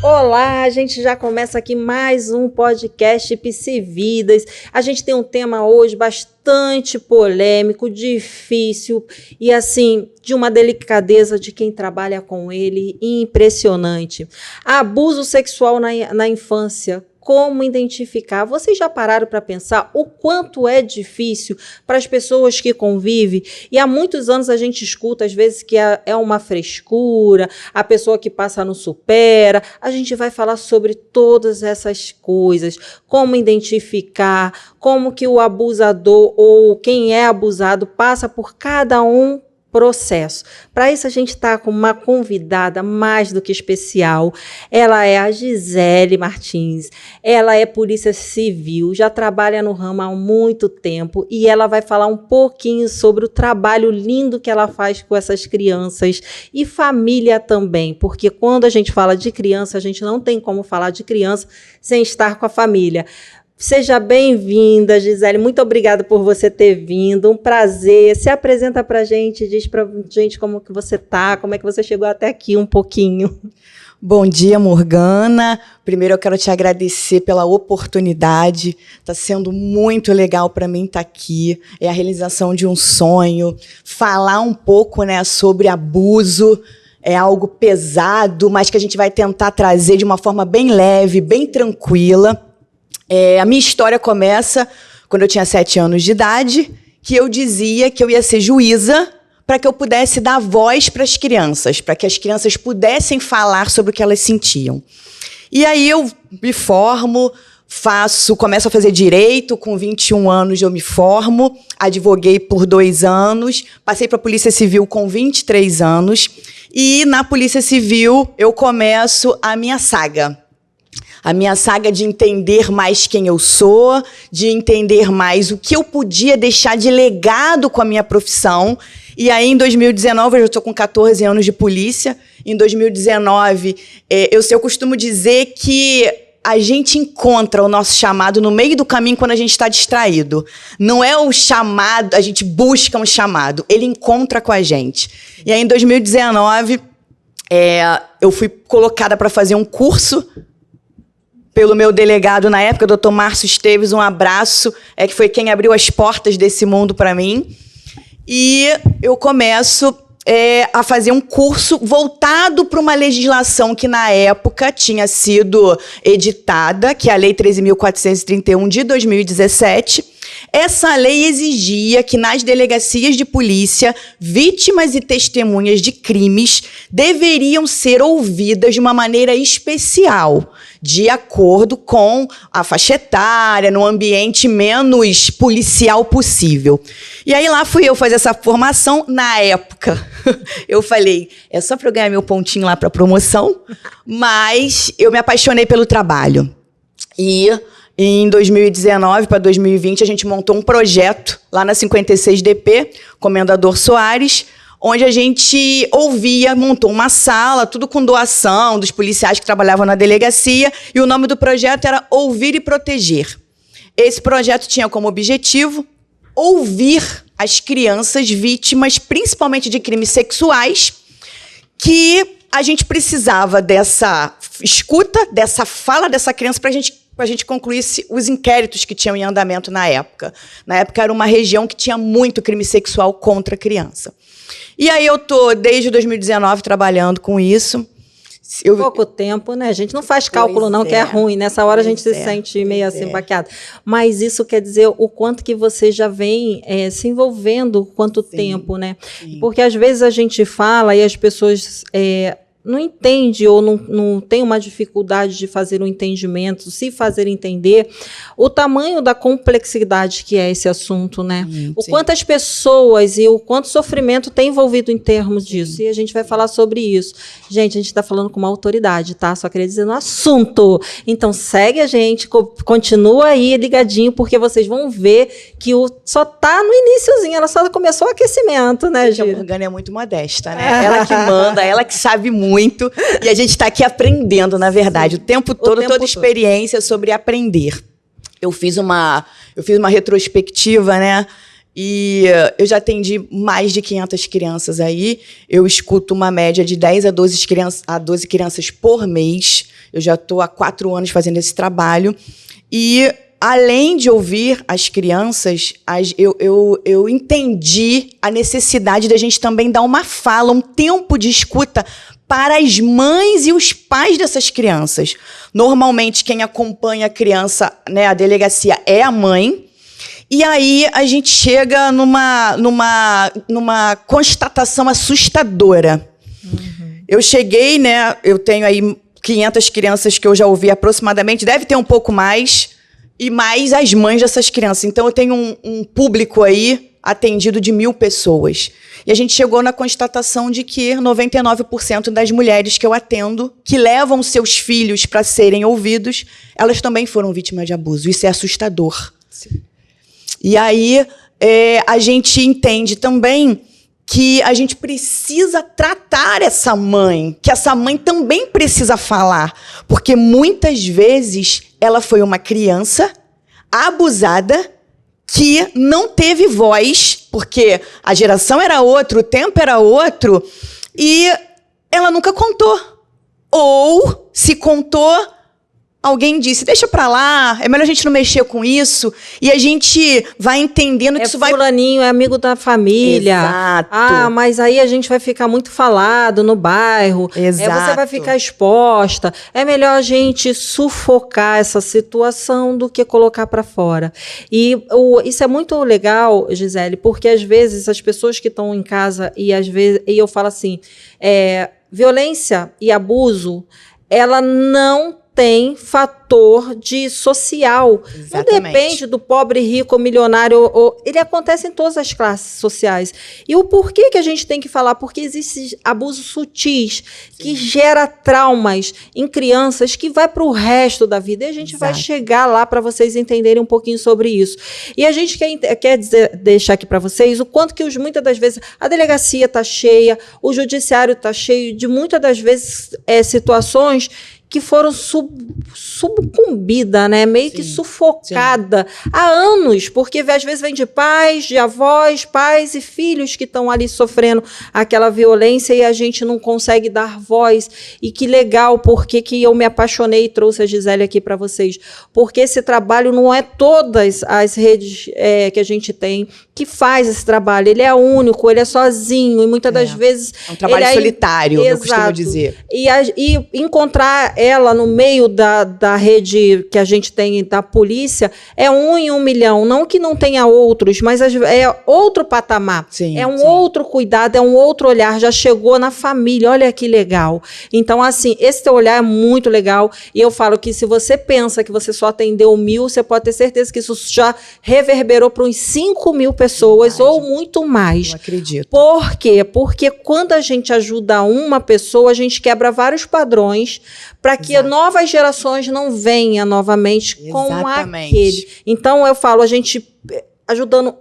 Olá, a gente já começa aqui mais um podcast Psividas. A gente tem um tema hoje bastante polêmico, difícil e assim, de uma delicadeza de quem trabalha com ele, impressionante. Abuso sexual na infância. Como identificar? Vocês já pararam para pensar o quanto é difícil para as pessoas que convivem? E há muitos anos a gente escuta, às vezes, que é uma frescura, a pessoa que passa não supera. A gente vai falar sobre todas essas coisas, como identificar, como que o abusador ou quem é abusado passa por cada processo. Para isso a gente está com uma convidada mais do que especial. Ela é a Gisele Martins. Ela é polícia civil, já trabalha no ramo há muito tempo e ela vai falar um pouquinho sobre o trabalho lindo que ela faz com essas crianças e família também, porque quando a gente fala de criança, a gente não tem como falar de criança sem estar com a família. Seja bem-vinda, Gisele. Muito obrigada por você ter vindo. Um prazer. Se apresenta pra gente, diz pra gente como que você tá, como é que você chegou até aqui um pouquinho. Bom dia, Morgana. Primeiro eu quero te agradecer pela oportunidade. Está sendo muito legal para mim estar aqui. É a realização de um sonho. Falar um pouco, né, sobre abuso. É algo pesado, mas que a gente vai tentar trazer de uma forma bem leve, bem tranquila. A minha história começa quando eu tinha 7 anos de idade, que eu dizia que eu ia ser juíza para que eu pudesse dar voz para as crianças, para que as crianças pudessem falar sobre o que elas sentiam. E aí eu me formo, começo a fazer direito, com 21 anos eu me formo, advoguei por 2 anos, passei para a Polícia Civil com 23 anos, e na Polícia Civil eu começo a minha saga. A minha saga de entender mais quem eu sou, de entender mais o que eu podia deixar de legado com a minha profissão. E aí, em 2019, eu já estou com 14 anos de polícia. Em 2019, eu costumo dizer que a gente encontra o nosso chamado no meio do caminho quando a gente está distraído. Não é o chamado, a gente busca um chamado, ele encontra com a gente. E aí, em 2019, eu fui colocada para fazer um curso pelo meu delegado na época, Dr. Márcio Esteves, um abraço, que foi quem abriu as portas desse mundo para mim. E eu começo a fazer um curso voltado para uma legislação que, na época, tinha sido editada, que é a Lei 13.431, de 2017. Essa lei exigia que, nas delegacias de polícia, vítimas e testemunhas de crimes deveriam ser ouvidas de uma maneira especial, de acordo com a faixa etária, no ambiente menos policial possível. E aí lá fui eu fazer essa formação. Na época, eu falei, é só para eu ganhar meu pontinho lá para promoção, mas eu me apaixonei pelo trabalho. E em 2019 para 2020, a gente montou um projeto lá na 56DP, Comendador Soares, onde a gente montou uma sala, tudo com doação dos policiais que trabalhavam na delegacia, e o nome do projeto era Ouvir e Proteger. Esse projeto tinha como objetivo ouvir as crianças vítimas, principalmente de crimes sexuais, que a gente precisava dessa escuta, dessa fala dessa criança para a gente concluísse os inquéritos que tinham em andamento na época. Na época era uma região que tinha muito crime sexual contra a criança. E aí eu estou, desde 2019, trabalhando com isso. Pouco tempo, né? A gente não faz cálculo, não, que é ruim. Nessa hora a gente se sente meio assim, baqueado. Mas isso quer dizer o quanto que você já vem se envolvendo, quanto tempo, né? Sim. Porque às vezes a gente fala e as pessoas não entende ou não tem uma dificuldade de fazer um entendimento, se fazer entender o tamanho da complexidade que é esse assunto, né? O quanto as pessoas e o quanto sofrimento tem envolvido em termos disso. E a gente vai falar sobre isso. Gente, a gente está falando com uma autoridade, tá? Só queria dizer no assunto. Então, segue a gente, continua aí ligadinho, porque vocês vão ver que só tá no iniciozinho, ela só começou o aquecimento, né, Gi? A Morgana é muito modesta, né? Ela que manda, ela que sabe muito, e a gente está aqui aprendendo, na verdade, o tempo todo, toda experiência sobre aprender. Eu fiz uma retrospectiva, né? E eu já atendi mais de 500 crianças aí. Eu escuto uma média de 10 a 12 crianças por mês. Eu já estou há 4 anos fazendo esse trabalho. E, além de ouvir as crianças, eu entendi a necessidade da gente também dar uma fala, um tempo de escuta para as mães e os pais dessas crianças. Normalmente, quem acompanha a criança, né, a delegacia, é a mãe. E aí a gente chega numa constatação assustadora. Eu cheguei, né? Eu tenho aí 500 crianças que eu já ouvi aproximadamente, deve ter um pouco mais, e mais as mães dessas crianças. Então eu tenho um público aí atendido de 1.000 pessoas. E a gente chegou na constatação de que 99% das mulheres que eu atendo, que levam seus filhos para serem ouvidos, elas também foram vítimas de abuso. Isso é assustador. Sim. E aí a gente entende também que a gente precisa tratar essa mãe, que essa mãe também precisa falar, porque muitas vezes ela foi uma criança abusada que não teve voz, porque a geração era outra, o tempo era outro, e ela nunca contou. Ou, se contou, alguém disse, deixa pra lá, é melhor a gente não mexer com isso. E a gente vai entendendo que isso vai... fulaninho, é amigo da família. Exato. Ah, mas aí a gente vai ficar muito falado no bairro. Exato. Você vai ficar exposta. É melhor a gente sufocar essa situação do que colocar pra fora. E isso é muito legal, Gisele, porque às vezes as pessoas que estão em casa, e eu falo assim, violência e abuso, ela não tem fator de social. Exatamente. Não depende do pobre, rico ou milionário. Ele acontece em todas as classes sociais. E o porquê que a gente tem que falar? Porque existem abusos sutis, que gera traumas em crianças que vai para o resto da vida. E a gente vai chegar lá para vocês entenderem um pouquinho sobre isso. E a gente quer deixar aqui para vocês o quanto que muitas das vezes a delegacia está cheia, o judiciário está cheio de muitas das vezes situações que foram sucumbida, né? Meio que sufocada há anos, porque às vezes vem de pais, de avós, pais e filhos que estão ali sofrendo aquela violência e a gente não consegue dar voz. E que legal, porque que eu me apaixonei e trouxe a Gisele aqui para vocês. Porque esse trabalho não é todas as redes que a gente tem que faz esse trabalho. Ele é único, ele é sozinho e muitas das vezes... É um trabalho solitário, eu costumo dizer. E encontrar ela no meio da rede que a gente tem da polícia é 1 em 1 milhão. Não que não tenha outros, mas é outro patamar. Sim, é um outro cuidado, é um outro olhar. Já chegou na família, olha que legal. Então, assim, esse teu olhar é muito legal. E eu falo que se você pensa que você só atendeu 1.000, você pode ter certeza que isso já reverberou para uns 5.000 pessoas ou muito mais. Eu acredito. Por quê? Porque quando a gente ajuda uma pessoa, a gente quebra vários padrões para que novas gerações não venham novamente com aquele. Então, eu falo, a gente ajudando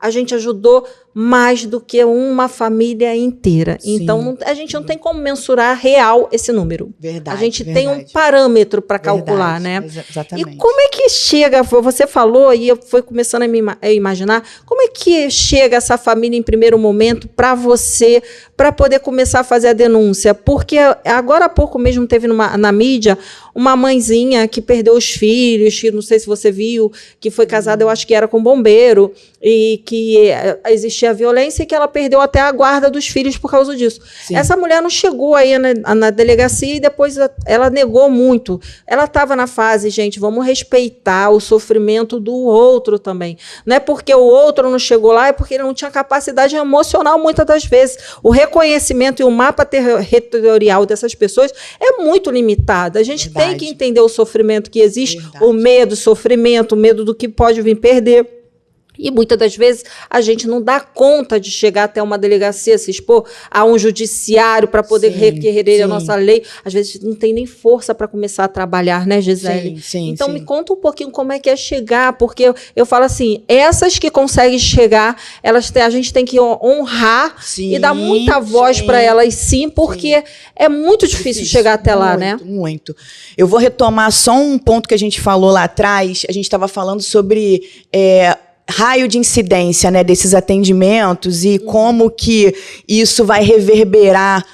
a gente ajudou mais do que uma família inteira. Sim, então, a gente não tem como mensurar real esse número. Verdade. A gente tem um parâmetro para calcular, né? Exatamente. E como é que chega, você falou, e eu fui começando a imaginar, como é que chega essa família em primeiro momento para você, para poder começar a fazer a denúncia? Porque agora há pouco mesmo teve na mídia uma mãezinha que perdeu os filhos, que não sei se você viu, que foi casada, eu acho que era com um bombeiro, e que existia violência e que ela perdeu até a guarda dos filhos por causa disso. Sim. Essa mulher não chegou aí na delegacia e depois ela negou muito. Ela estava na fase, gente, vamos respeitar o sofrimento do outro também. Não é porque o outro não chegou lá, é porque ele não tinha capacidade emocional muitas das vezes. O reconhecimento e o mapa territorial dessas pessoas é muito limitado. A gente tem que entender o sofrimento que existe, o medo, o sofrimento, o medo do que pode vir perder. E muitas das vezes a gente não dá conta de chegar até uma delegacia, se expor a um judiciário para poder requerer a nossa lei. Às vezes não tem nem força para começar a trabalhar, né, Gisele? Então me conta um pouquinho como é que é chegar, porque eu falo assim, essas que conseguem chegar, a gente tem que honrar e dar muita voz para elas, porque é muito difícil chegar até lá, né? Muito. Eu vou retomar só um ponto que a gente falou lá atrás. A gente estava falando sobre raio de incidência, né, desses atendimentos e como que isso vai reverberar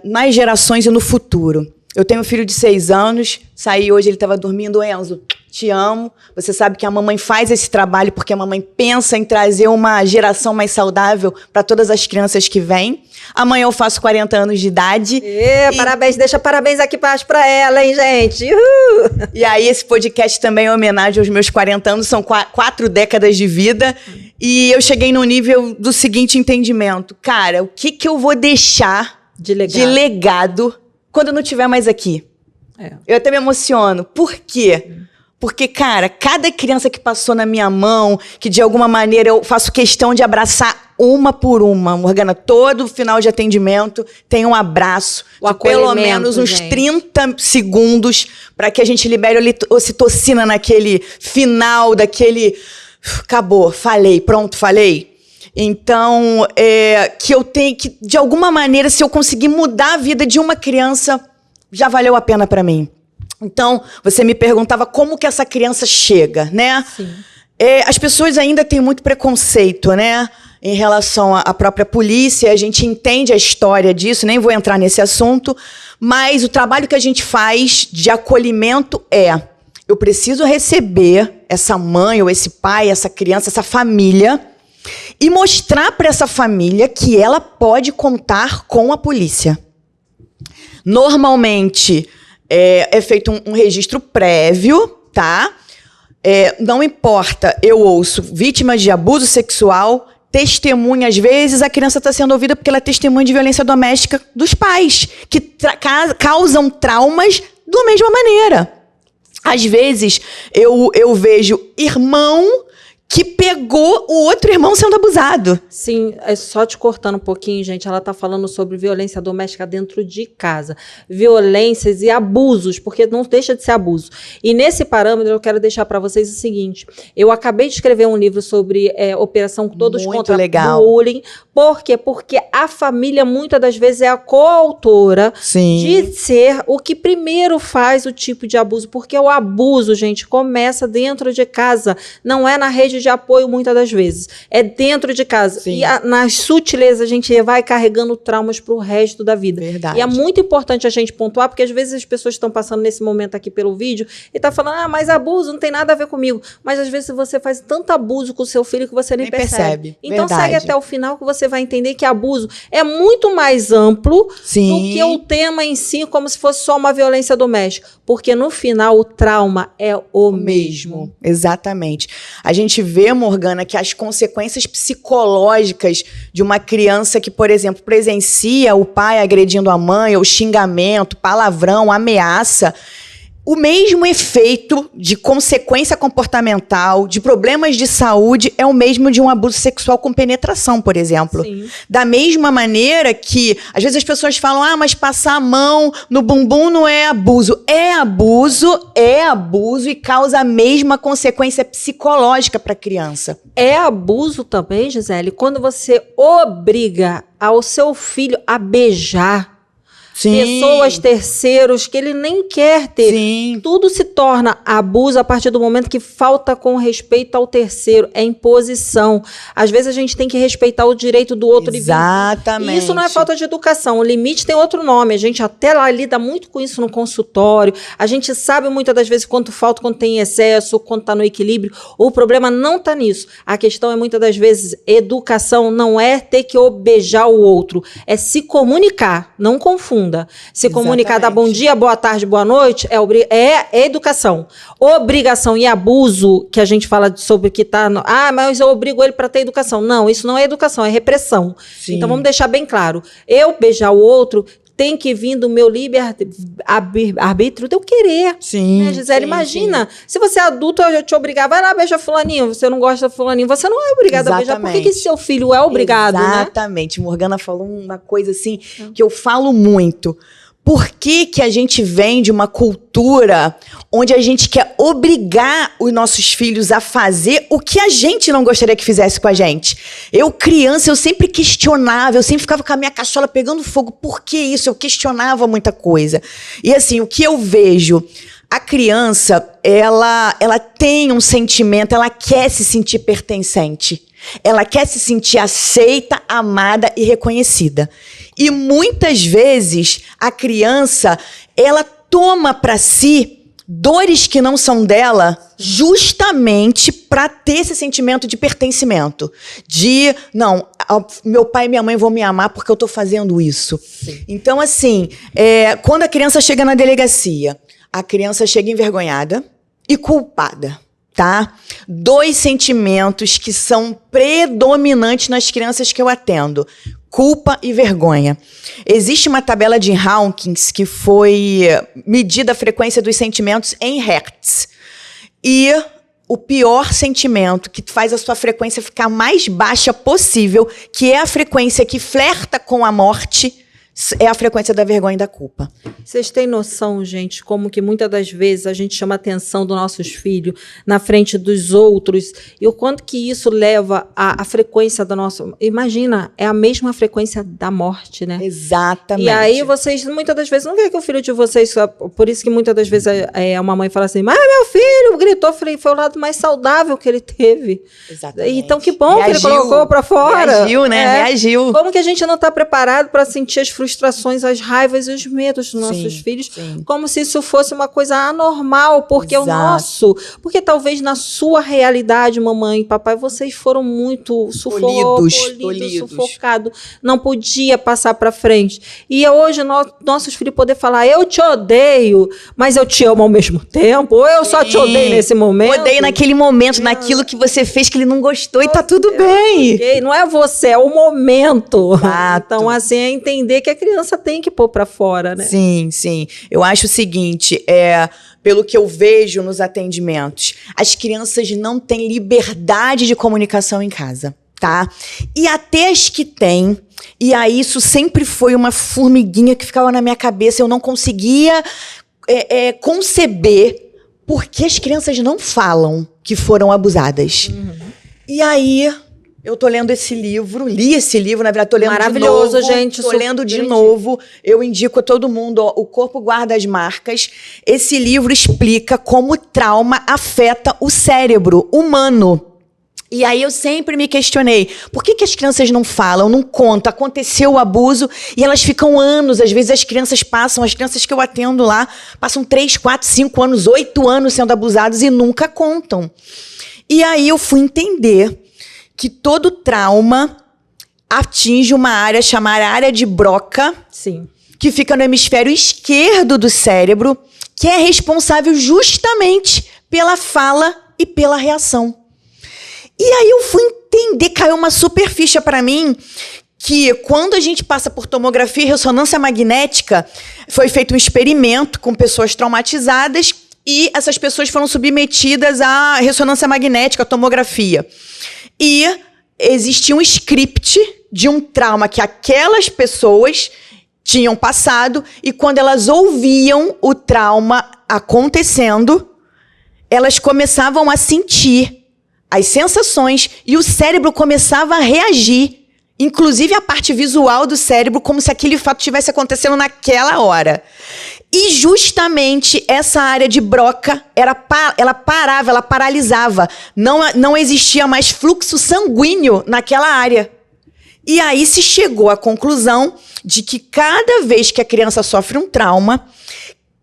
nas gerações e no futuro. Eu tenho um filho de 6 anos, saí hoje, ele estava dormindo. Enzo, te amo. Você sabe que a mamãe faz esse trabalho porque a mamãe pensa em trazer uma geração mais saudável para todas as crianças que vêm. Amanhã eu faço 40 anos de idade. Parabéns, deixa parabéns aqui para ela, hein, gente? Uhul. E aí esse podcast também é homenagem aos meus 40 anos, são 4 décadas de vida. E eu cheguei no nível do seguinte entendimento. Cara, o que eu vou deixar de legado quando eu não estiver mais aqui? Eu até me emociono. Por quê? Porque, cara, cada criança que passou na minha mão, que de alguma maneira eu faço questão de abraçar uma por uma, Morgana, todo final de atendimento tem um abraço, de pelo menos uns 30 segundos, para que a gente libere a ocitocina naquele final, daquele... Acabou, falei, pronto, falei. Então, que eu tenho que, de alguma maneira, se eu conseguir mudar a vida de uma criança, já valeu a pena para mim. Então, você me perguntava como que essa criança chega, né? Sim. As pessoas ainda têm muito preconceito, né? Em relação à própria polícia, a gente entende a história disso, nem vou entrar nesse assunto, mas o trabalho que a gente faz de acolhimento eu preciso receber essa mãe ou esse pai, essa criança, essa família e mostrar para essa família que ela pode contar com a polícia. Normalmente, é feito um registro prévio, tá? Não importa, eu ouço vítimas de abuso sexual, testemunha, às vezes a criança está sendo ouvida porque ela é testemunha de violência doméstica dos pais, que causam traumas da mesma maneira. Às vezes, eu vejo irmão que pegou o outro irmão sendo abusado. Sim, só te cortando um pouquinho, gente, ela está falando sobre violência doméstica dentro de casa. Violências e abusos, porque não deixa de ser abuso. E nesse parâmetro eu quero deixar para vocês o seguinte, eu acabei de escrever um livro sobre Operação Todos contra o Bullying. Por quê? Porque a família, muitas das vezes, é a coautora de ser o que primeiro faz o tipo de abuso. Porque o abuso, gente, começa dentro de casa, não é na rede de apoio muitas das vezes, é dentro de casa. Sim. E nas sutilezas a gente vai carregando traumas para o resto da vida. Verdade. E é muito importante a gente pontuar, porque às vezes as pessoas estão passando nesse momento aqui pelo vídeo e tá falando, mas abuso não tem nada a ver comigo. Mas às vezes você faz tanto abuso com o seu filho que você nem percebe. Então segue até o final que você vai entender que abuso é muito mais amplo do que o tema em si, como se fosse só uma violência doméstica. Porque no final o trauma é o mesmo. Exatamente. A gente vê, Morgana, que as consequências psicológicas de uma criança que, por exemplo, presencia o pai agredindo a mãe, ou xingamento, palavrão, ameaça, o mesmo efeito de consequência comportamental, de problemas de saúde, é o mesmo de um abuso sexual com penetração, por exemplo. Sim. Da mesma maneira que, às vezes as pessoas falam, mas passar a mão no bumbum não é abuso. É abuso e causa a mesma consequência psicológica para a criança. É abuso também, Gisele, quando você obriga ao seu filho a beijar pessoas, terceiros, que ele nem quer ter. Sim. Tudo se torna abuso a partir do momento que falta com respeito ao terceiro. É imposição. Às vezes a gente tem que respeitar o direito do outro. Exatamente. E isso não é falta de educação. O limite tem outro nome. A gente até lá lida muito com isso no consultório. A gente sabe muitas das vezes quanto falta, quando tem excesso, quando está no equilíbrio. O problema não está nisso. A questão é muitas das vezes educação não é ter que beijar o outro. É se comunicar. Não confunda. Se comunicar, dar bom dia, boa tarde, boa noite, é educação. Obrigação e abuso, que a gente fala sobre que tá... mas eu obrigo ele para ter educação. Não, isso não é educação, é repressão. Sim. Então vamos deixar bem claro. Eu beijar o outro tem que vir do meu livre-arbítrio de eu querer. Sim. Né, Gisele? Imagina, se você é adulto, eu te obrigar, vai lá, beija fulaninho, você não gosta de fulaninho, você não é obrigado a beijar. Por que seu filho é obrigado, Exatamente. Né? Morgana falou uma coisa assim, que eu falo muito. Por que a gente vem de uma cultura onde a gente quer obrigar os nossos filhos a fazer o que a gente não gostaria que fizesse com a gente? Eu, criança, eu sempre questionava, eu sempre ficava com a minha cachola pegando fogo. Por que isso? Eu questionava muita coisa. E assim, o que eu vejo... A criança, ela tem um sentimento, ela quer se sentir pertencente. Ela quer se sentir aceita, amada e reconhecida. E muitas vezes a criança, ela toma para si dores que não são dela, justamente para ter esse sentimento de pertencimento. De, não, meu pai e minha mãe vão me amar porque eu estou fazendo isso. Sim. Então, assim, quando a criança chega na delegacia, a criança chega envergonhada e culpada, tá? 2 sentimentos que são predominantes nas crianças que eu atendo. Culpa e vergonha. Existe uma tabela de Hawkins que foi medida a frequência dos sentimentos em hertz. E o pior sentimento, que faz a sua frequência ficar mais baixa possível, que é a frequência que flerta com a morte, é a frequência da vergonha e da culpa. Vocês têm noção, gente, como que muitas das vezes a gente chama a atenção dos nossos filhos na frente dos outros e o quanto que isso leva à frequência da nossa... Imagina, é a mesma frequência da morte, né? Exatamente. E aí vocês, muitas das vezes, não vê que o filho de vocês... Por isso que muitas das vezes uma mãe fala assim, mas meu filho gritou, foi o lado mais saudável que ele teve. Exatamente. Então que bom Reagiu, que ele colocou para fora. Reagiu, né? Reagiu. Como que a gente não está preparado para sentir as frustrações, as raivas e os medos dos nossos filhos, como se isso fosse uma coisa anormal, porque é o nosso. Porque talvez na sua realidade, mamãe e papai, vocês foram muito sufocados, não podia passar para frente. E hoje nossos filhos poder falar, eu te odeio, mas eu te amo ao mesmo tempo, ou eu só te odeio nesse momento. Odeio naquele momento, naquilo que você fez que ele não gostou e tá tudo bem. Não é você, é o momento. Exato. Então, assim, é entender que a criança tem que pôr para fora, né? Sim, sim. Eu acho o seguinte, pelo que eu vejo nos atendimentos, as crianças não têm liberdade de comunicação em casa, tá? E até as que têm, e aí isso sempre foi uma formiguinha que ficava na minha cabeça, eu não conseguia conceber por que as crianças não falam que foram abusadas. E aí... Eu tô lendo esse livro, li esse livro, na verdade, tô lendo maravilhoso, de novo. gente. Tô lendo de novo. Eu indico a todo mundo, O Corpo Guarda as Marcas. Esse livro explica como o trauma afeta o cérebro humano. E aí eu sempre me questionei, por que as crianças não falam, não contam? Aconteceu o abuso e elas ficam anos, às vezes as crianças que eu atendo lá, passam 3, 4, 5 anos, 8 anos sendo abusados e nunca contam. E aí eu fui entender que todo trauma atinge uma área chamada área de Broca, que fica no hemisfério esquerdo do cérebro, que é responsável justamente pela fala e pela reação. E aí eu fui entender, caiu uma super ficha para mim, que quando a gente passa por tomografia e ressonância magnética, foi feito um experimento com pessoas traumatizadas e essas pessoas foram submetidas à ressonância magnética, à tomografia. E existia um script de um trauma que aquelas pessoas tinham passado e quando elas ouviam o trauma acontecendo, elas começavam a sentir as sensações e o cérebro começava a reagir, inclusive a parte visual do cérebro, como se aquele fato estivesse acontecendo naquela hora. E justamente essa área de Broca, ela parava, ela paralisava. Não existia mais fluxo sanguíneo naquela área. E aí se chegou à conclusão de que cada vez que a criança sofre um trauma,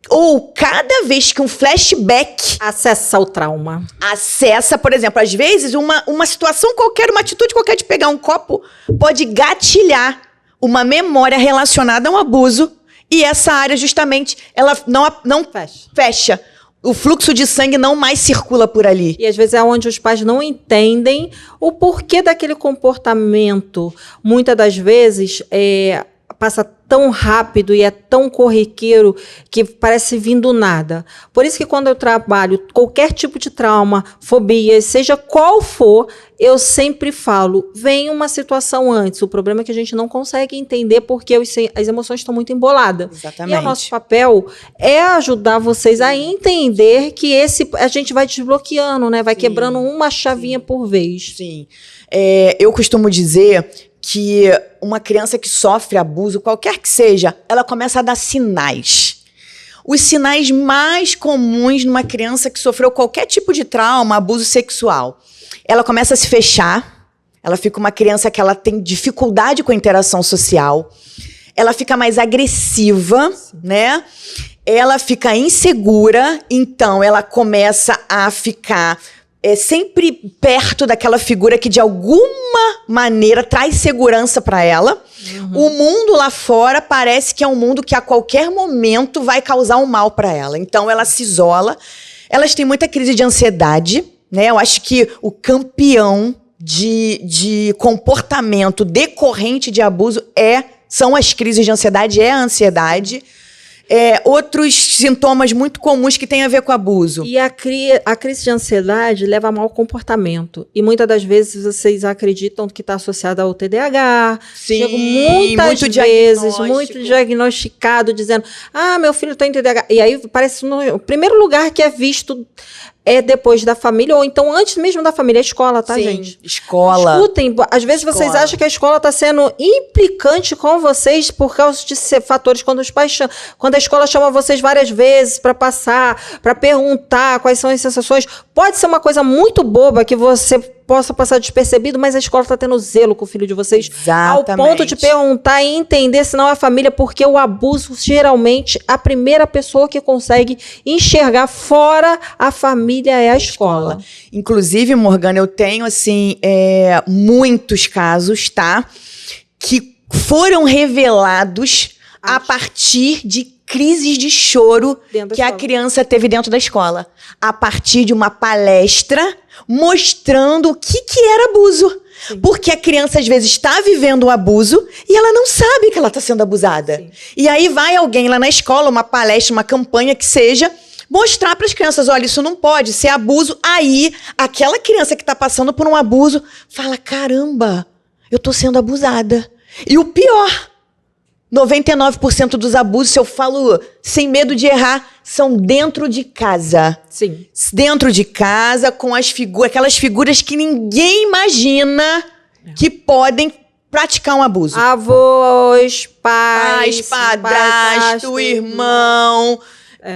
ou cada vez que um flashback... Acessa o trauma. Acessa, por exemplo, às vezes uma situação qualquer, uma atitude qualquer de pegar um copo, pode gatilhar uma memória relacionada a um abuso. E essa área, justamente, ela não fecha. O fluxo de sangue não mais circula por ali. E às vezes é onde os pais não entendem o porquê daquele comportamento. Muitas das vezes passa tão rápido e é tão corriqueiro que parece vir do nada. Por isso que quando eu trabalho qualquer tipo de trauma, fobia, seja qual for, eu sempre falo, vem uma situação antes. O problema é que a gente não consegue entender porque as emoções estão muito emboladas. Exatamente. E o nosso papel é ajudar vocês a entender que a gente vai desbloqueando, né? Vai quebrando uma chavinha por vez. Sim. Eu costumo dizer que uma criança que sofre abuso, qualquer que seja, ela começa a dar sinais. os sinais mais comuns numa criança que sofreu qualquer tipo de trauma, abuso sexual. Ela começa a se fechar, ela fica uma criança que ela tem dificuldade com a interação social, ela fica mais agressiva, né? Ela fica insegura, então ela começa a ficar sempre perto daquela figura que de alguma maneira traz segurança para ela. O mundo lá fora parece que é um mundo que a qualquer momento vai causar um mal para ela. Então ela se isola. Elas têm muita crise de ansiedade, né? Eu acho que o campeão de comportamento decorrente de abuso são as crises de ansiedade, é a ansiedade. Outros sintomas muito comuns que têm a ver com abuso. E a crise de ansiedade leva a mau comportamento. E muitas das vezes vocês acreditam que está associada ao TDAH. Sim, chego muitas vezes, muito diagnosticado, dizendo, meu filho tem TDAH. E aí parece o primeiro lugar que é visto é depois da família, ou então antes mesmo da família, a escola, tá, Sim, gente? Escola. Escutem, às vezes vocês acham que a escola está sendo implicante com vocês por causa de fatores, quando a escola chama vocês várias vezes para passar, para perguntar quais são as sensações. Pode ser uma coisa muito boba que você possa passar despercebido, mas a escola está tendo zelo com o filho de vocês. Exatamente. Ao ponto de perguntar e entender se não é a família, porque o abuso, geralmente, a primeira pessoa que consegue enxergar fora a família é a escola. Inclusive, Morgana, eu tenho, assim, muitos casos, tá? Que foram revelados a partir de crises de choro que a criança teve dentro da escola. A partir de uma palestra mostrando o que era abuso. Sim. Porque a criança, às vezes, está vivendo um abuso e ela não sabe que ela está sendo abusada. Sim. E aí vai alguém lá na escola, uma palestra, uma campanha que seja, mostrar para as crianças, olha, isso não pode ser abuso. Aí, aquela criança que está passando por um abuso fala, caramba, eu estou sendo abusada. E o pior, 99% dos abusos, se eu falo sem medo de errar, são dentro de casa. Sim. Dentro de casa, com aquelas figuras que ninguém imagina que podem praticar um abuso. Avós, pais, padrasto, irmão,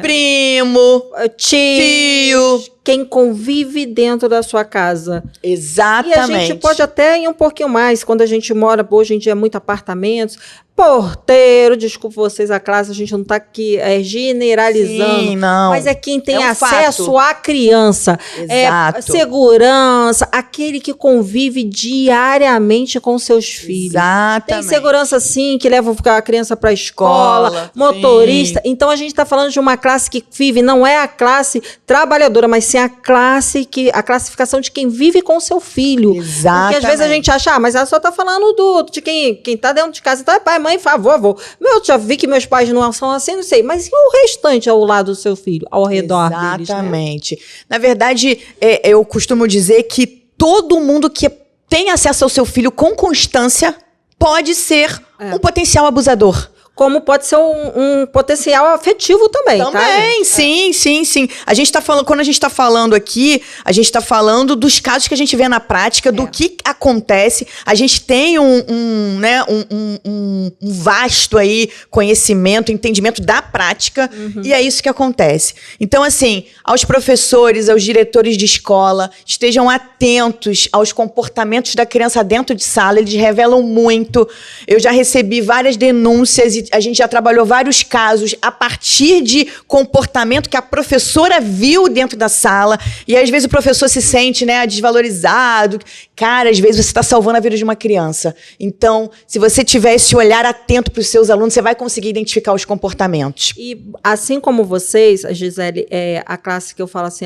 primo, tio. Quem convive dentro da sua casa. Exatamente. E a gente pode até ir um pouquinho mais, quando a gente mora, hoje em dia, muito apartamentos, porteiro, desculpa vocês, a classe, a gente não está aqui generalizando. Sim, não. Mas é quem tem acesso à criança. Exato. Segurança, aquele que convive diariamente com seus filhos. Exatamente. Tem segurança, sim, que leva a criança para a escola, motorista. Sim. Então, a gente está falando de uma classe que vive, não é a classe trabalhadora, mas sim a classificação de quem vive com o seu filho. Exatamente. Porque às vezes a gente acha, mas ela só está falando de quem está dentro de casa. Então é pai, mãe, avô. Eu já vi que meus pais não são assim, não sei. Mas e o restante ao lado do seu filho, ao redor deles? Exatamente. Né? Na verdade, eu costumo dizer que todo mundo que tem acesso ao seu filho com constância pode ser um potencial abusador. Como pode ser um potencial afetivo também, tá? Também, sim. A gente tá falando, quando a gente tá falando aqui, a gente tá falando dos casos que a gente vê na prática, do que acontece. A gente tem um vasto aí conhecimento, entendimento da prática, e é isso que acontece. Então, assim, aos professores, aos diretores de escola, estejam atentos aos comportamentos da criança dentro de sala, eles revelam muito. Eu já recebi várias denúncias e a gente já trabalhou vários casos a partir de comportamento que a professora viu dentro da sala. E às vezes o professor se sente, desvalorizado. Cara, às vezes você está salvando a vida de uma criança. Então, se você tiver esse olhar atento para os seus alunos, você vai conseguir identificar os comportamentos. E assim como vocês, a Gisele, a classe que eu falo assim,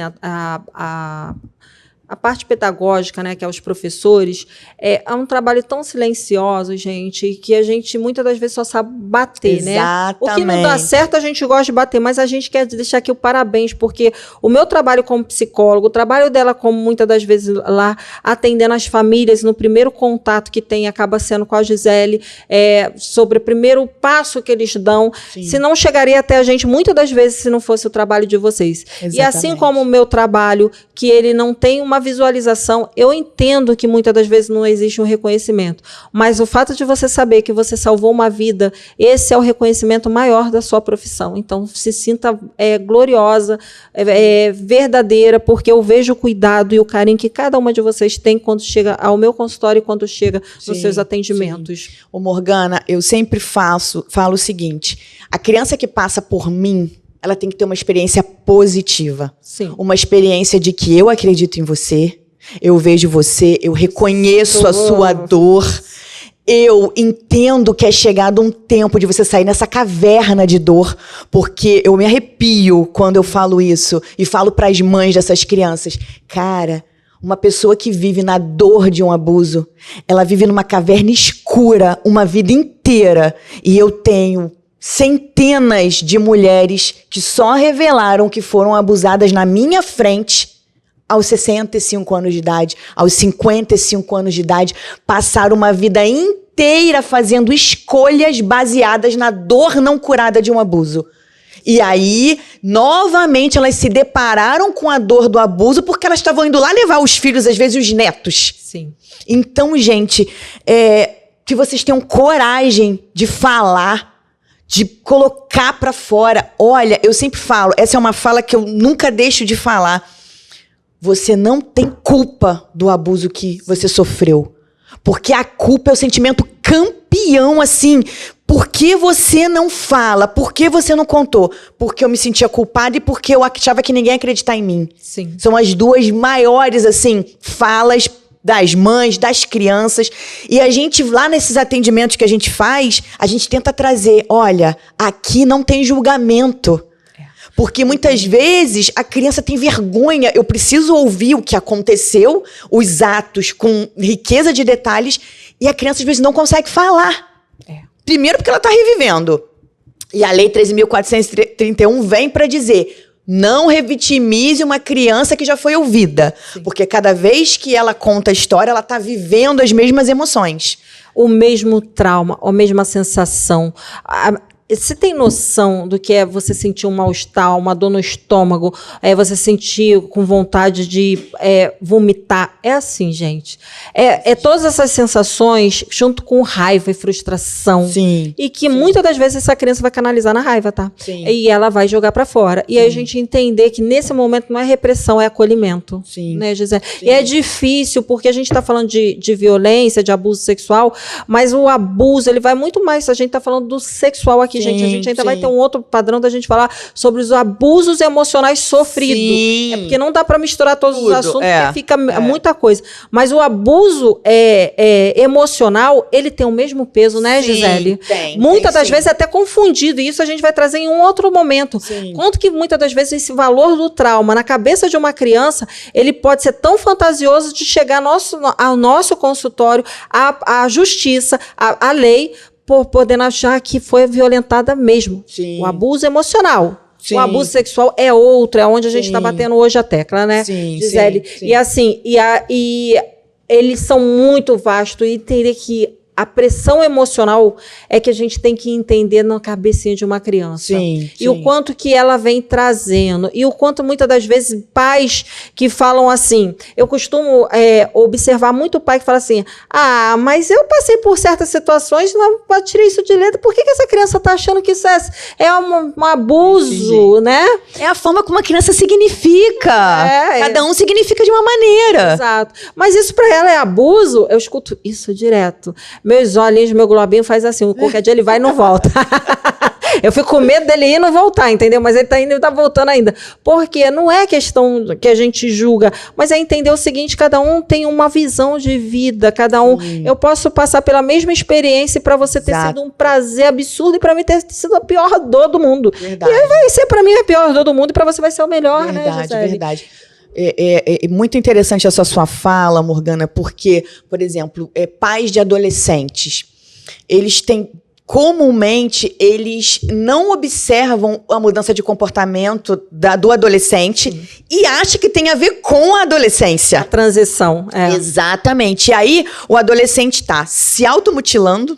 a parte pedagógica, né, que é os professores, é um trabalho tão silencioso, gente, que a gente muitas das vezes só sabe bater, Exatamente. né? O que não dá certo, a gente gosta de bater, mas a gente quer deixar aqui o parabéns, porque o meu trabalho como psicólogo, o trabalho dela como muitas das vezes lá, atendendo as famílias, no primeiro contato que tem, acaba sendo com a Gisele, sobre o primeiro passo que eles dão, se não chegaria até a gente, muitas das vezes, se não fosse o trabalho de vocês. Exatamente. E assim como o meu trabalho, que ele não tem uma visualização. Eu entendo que muitas das vezes não existe um reconhecimento, mas o fato de você saber que você salvou uma vida, esse é o reconhecimento maior da sua profissão. Então, se sinta gloriosa, verdadeira, porque eu vejo o cuidado e o carinho que cada uma de vocês tem quando chega ao meu consultório e quando chega nos seus atendimentos. Ô Morgana, eu sempre falo o seguinte, a criança que passa por mim, ela tem que ter uma experiência positiva. Sim. Uma experiência de que eu acredito em você, eu vejo você, eu reconheço a sua dor, eu entendo que é chegado um tempo de você sair nessa caverna de dor, porque eu me arrepio quando eu falo isso e falo para as mães dessas crianças. Cara, uma pessoa que vive na dor de um abuso, ela vive numa caverna escura uma vida inteira. E eu tenho centenas de mulheres que só revelaram que foram abusadas na minha frente aos 65 anos de idade, aos 55 anos de idade, passaram uma vida inteira fazendo escolhas baseadas na dor não curada de um abuso. E aí, novamente, elas se depararam com a dor do abuso porque elas estavam indo lá levar os filhos, às vezes os netos. Sim. Então, gente, que vocês tenham coragem de falar, de colocar pra fora. Olha, eu sempre falo, essa é uma fala que eu nunca deixo de falar. Você não tem culpa do abuso que você sofreu. Porque a culpa é o sentimento campeão, assim. Por que você não fala? Por que você não contou? Porque eu me sentia culpada e porque eu achava que ninguém ia acreditar em mim. Sim. São as duas maiores, assim, falas das mães, das crianças. E a gente, lá nesses atendimentos que a gente faz, a gente tenta trazer, olha, aqui não tem julgamento. Porque muitas vezes a criança tem vergonha. Eu preciso ouvir o que aconteceu, os atos com riqueza de detalhes, e a criança às vezes não consegue falar. Primeiro porque ela está revivendo. E a Lei 13.431 vem para dizer: não revitimize uma criança que já foi ouvida. Sim. Porque cada vez que ela conta a história, ela está vivendo as mesmas emoções. O mesmo trauma, a mesma sensação. Você tem noção do que é você sentir um mal-estar, uma dor no estômago, você sentir com vontade de vomitar? É assim, gente. Todas essas sensações junto com raiva e frustração. Sim. E que muitas das vezes essa criança vai canalizar na raiva, tá? Sim. E ela vai jogar pra fora. E aí a gente entender que nesse momento não é repressão, é acolhimento. Sim. Né, Gisele? Sim. E é difícil, porque a gente tá falando de violência, de abuso sexual, mas o abuso, ele vai muito mais. A gente tá falando do sexual aqui, gente. A gente ainda vai ter um outro padrão da gente falar sobre os abusos emocionais sofridos. Sim. Porque não dá para misturar todos os assuntos, porque fica muita coisa. Mas o abuso emocional, ele tem o mesmo peso, né, Gisele? Muitas das vezes é até confundido, e isso a gente vai trazer em um outro momento. Sim. Quanto que muitas das vezes esse valor do trauma na cabeça de uma criança, ele pode ser tão fantasioso de chegar ao nosso consultório, à justiça, à lei, por podendo achar que foi violentada mesmo. Sim. O abuso emocional. Sim. O abuso sexual é outro, é onde a gente está batendo hoje a tecla, né, sim, Gisele? Sim. E assim, e eles são muito vastos, e entender que a pressão emocional é que a gente tem que entender na cabecinha de uma criança. Sim, e o quanto que ela vem trazendo. E o quanto, muitas das vezes, pais que falam assim... Eu costumo observar muito pai que fala assim... Ah, mas eu passei por certas situações, não tirei isso de letra. Por que essa criança está achando que isso é um abuso, né? É a forma como a criança significa. Cada um significa de uma maneira. Exato. Mas isso para ela é abuso? Eu escuto isso direto. Meus olhinhos, meu globinho faz assim, qualquer dia ele vai e não volta. Eu fico com medo dele ir e não voltar, entendeu? Mas ele tá indo e tá voltando ainda. Porque não é questão que a gente julga, mas é entender o seguinte: cada um tem uma visão de vida, cada um... Eu posso passar pela mesma experiência e para você ter sido um prazer absurdo, e para mim ter sido a pior dor do mundo. Verdade. E aí vai ser para mim a pior dor do mundo, e para você vai ser o melhor, verdade, né, Gisele? Verdade. É muito interessante essa sua fala, Morgana, porque, por exemplo, pais de adolescentes, eles têm... Comumente, eles não observam a mudança de comportamento do adolescente e acham que tem a ver com a adolescência. A transição. Exatamente. E aí, o adolescente está se automutilando,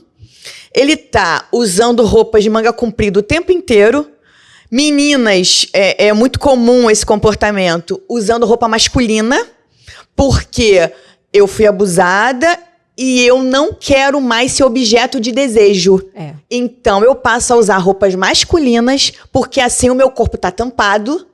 ele está usando roupas de manga comprida o tempo inteiro. Meninas, é muito comum esse comportamento, usando roupa masculina. Porque eu fui abusada e eu não quero mais ser objeto de desejo. Então, eu passo a usar roupas masculinas, porque assim o meu corpo tá tampado.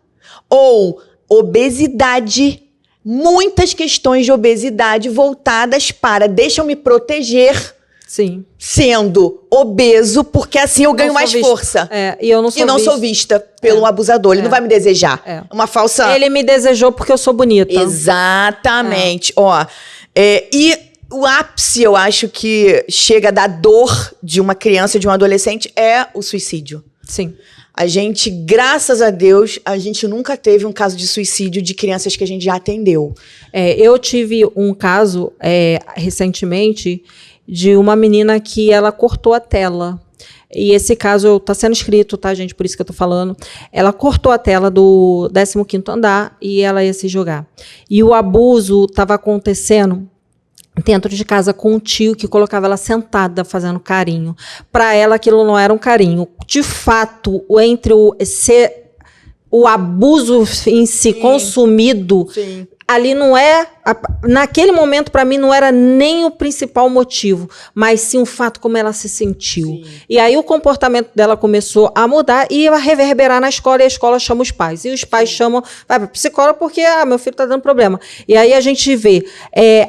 Ou obesidade, muitas questões de obesidade voltadas para deixa eu me proteger. Sim. Sendo obeso, porque assim eu ganho mais força. E eu não sou vista pelo abusador. Ele não vai me desejar. Uma falsa... Ele me desejou porque eu sou bonita. Exatamente. Ó, e o ápice, eu acho, que chega da dor de uma criança, de um adolescente, é o suicídio. Sim. A gente, graças a Deus, a gente nunca teve um caso de suicídio de crianças que a gente já atendeu. Eu tive um caso recentemente de uma menina que ela cortou a tela. E esse caso tá sendo escrito, tá, gente? Por isso que eu tô falando. Ela cortou a tela do 15º andar e ela ia se jogar. E o abuso estava acontecendo dentro de casa com um tio que colocava ela sentada fazendo carinho. Para ela aquilo não era um carinho. De fato, entre o abuso em si consumido, ali não naquele momento para mim não era nem o principal motivo, mas sim o fato como ela se sentiu. Sim. E aí o comportamento dela começou a mudar e a reverberar na escola, e a escola chama os pais. E os pais chamam, vai para psicóloga porque meu filho está dando problema. E aí a gente vê,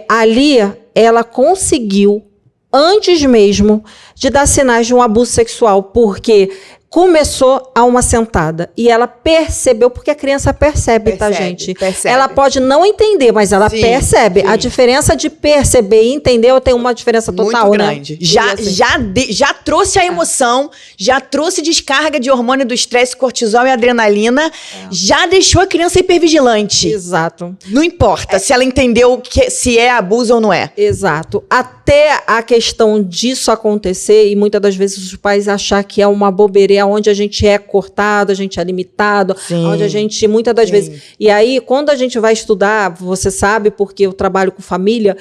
ali ela conseguiu, antes mesmo de dar sinais de um abuso sexual, porque começou a uma sentada e ela percebeu, porque a criança percebe, tá, gente? Percebe. Ela pode não entender, mas ela percebe. Sim. A diferença de perceber e entender tem uma diferença total, muito grande. Né? Já trouxe a emoção, já trouxe descarga de hormônio do estresse, cortisol e adrenalina, já deixou a criança hipervigilante. Exato. Não importa se ela entendeu se é abuso ou não é. Exato. Até a questão disso acontecer, e muitas das vezes os pais achar que é uma bobeira, onde a gente é cortado, a gente é limitado, onde a gente, muitas das vezes... E aí, quando a gente vai estudar, você sabe, porque eu trabalho com família,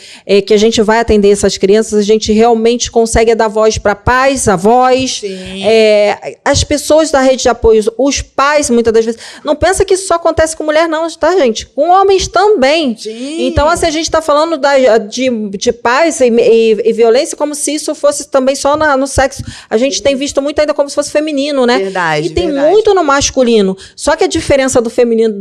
que a gente vai atender essas crianças, a gente realmente consegue dar voz para pais, avós, as pessoas da rede de apoio, os pais, muitas das vezes. Não pensa que isso só acontece com mulher, não, tá, gente? Com homens também. Sim. Então, assim, a gente está falando de pais e violência como se isso fosse também só no sexo. A gente tem visto muito ainda como se fosse feminino, né? Verdade, e tem muito no masculino. Só que a diferença do feminino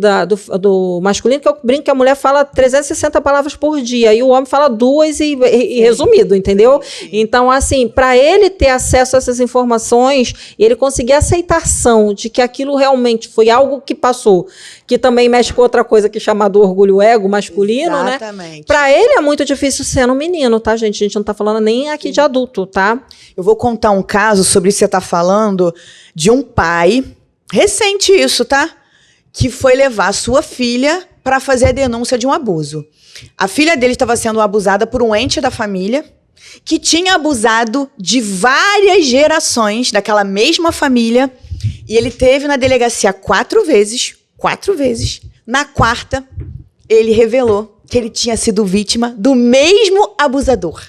do masculino, que eu brinco que a mulher fala 360 palavras por dia e o homem fala 2 e resumido, entendeu? Sim. Então, assim, para ele ter acesso a essas informações e ele conseguir a aceitação de que aquilo realmente foi algo que passou, que também mexe com outra coisa que é chamada orgulho ego masculino, exatamente, né? Para ele é muito difícil sendo menino, tá, gente? A gente não tá falando nem aqui de adulto, tá? Eu vou contar um caso sobre isso que você tá falando, de um pai, recente isso, tá? Que foi levar a sua filha para fazer a denúncia de um abuso. A filha dele estava sendo abusada por um ente da família que tinha abusado de várias gerações daquela mesma família, e ele teve na delegacia 4 vezes. Na 4ª, ele revelou que ele tinha sido vítima do mesmo abusador.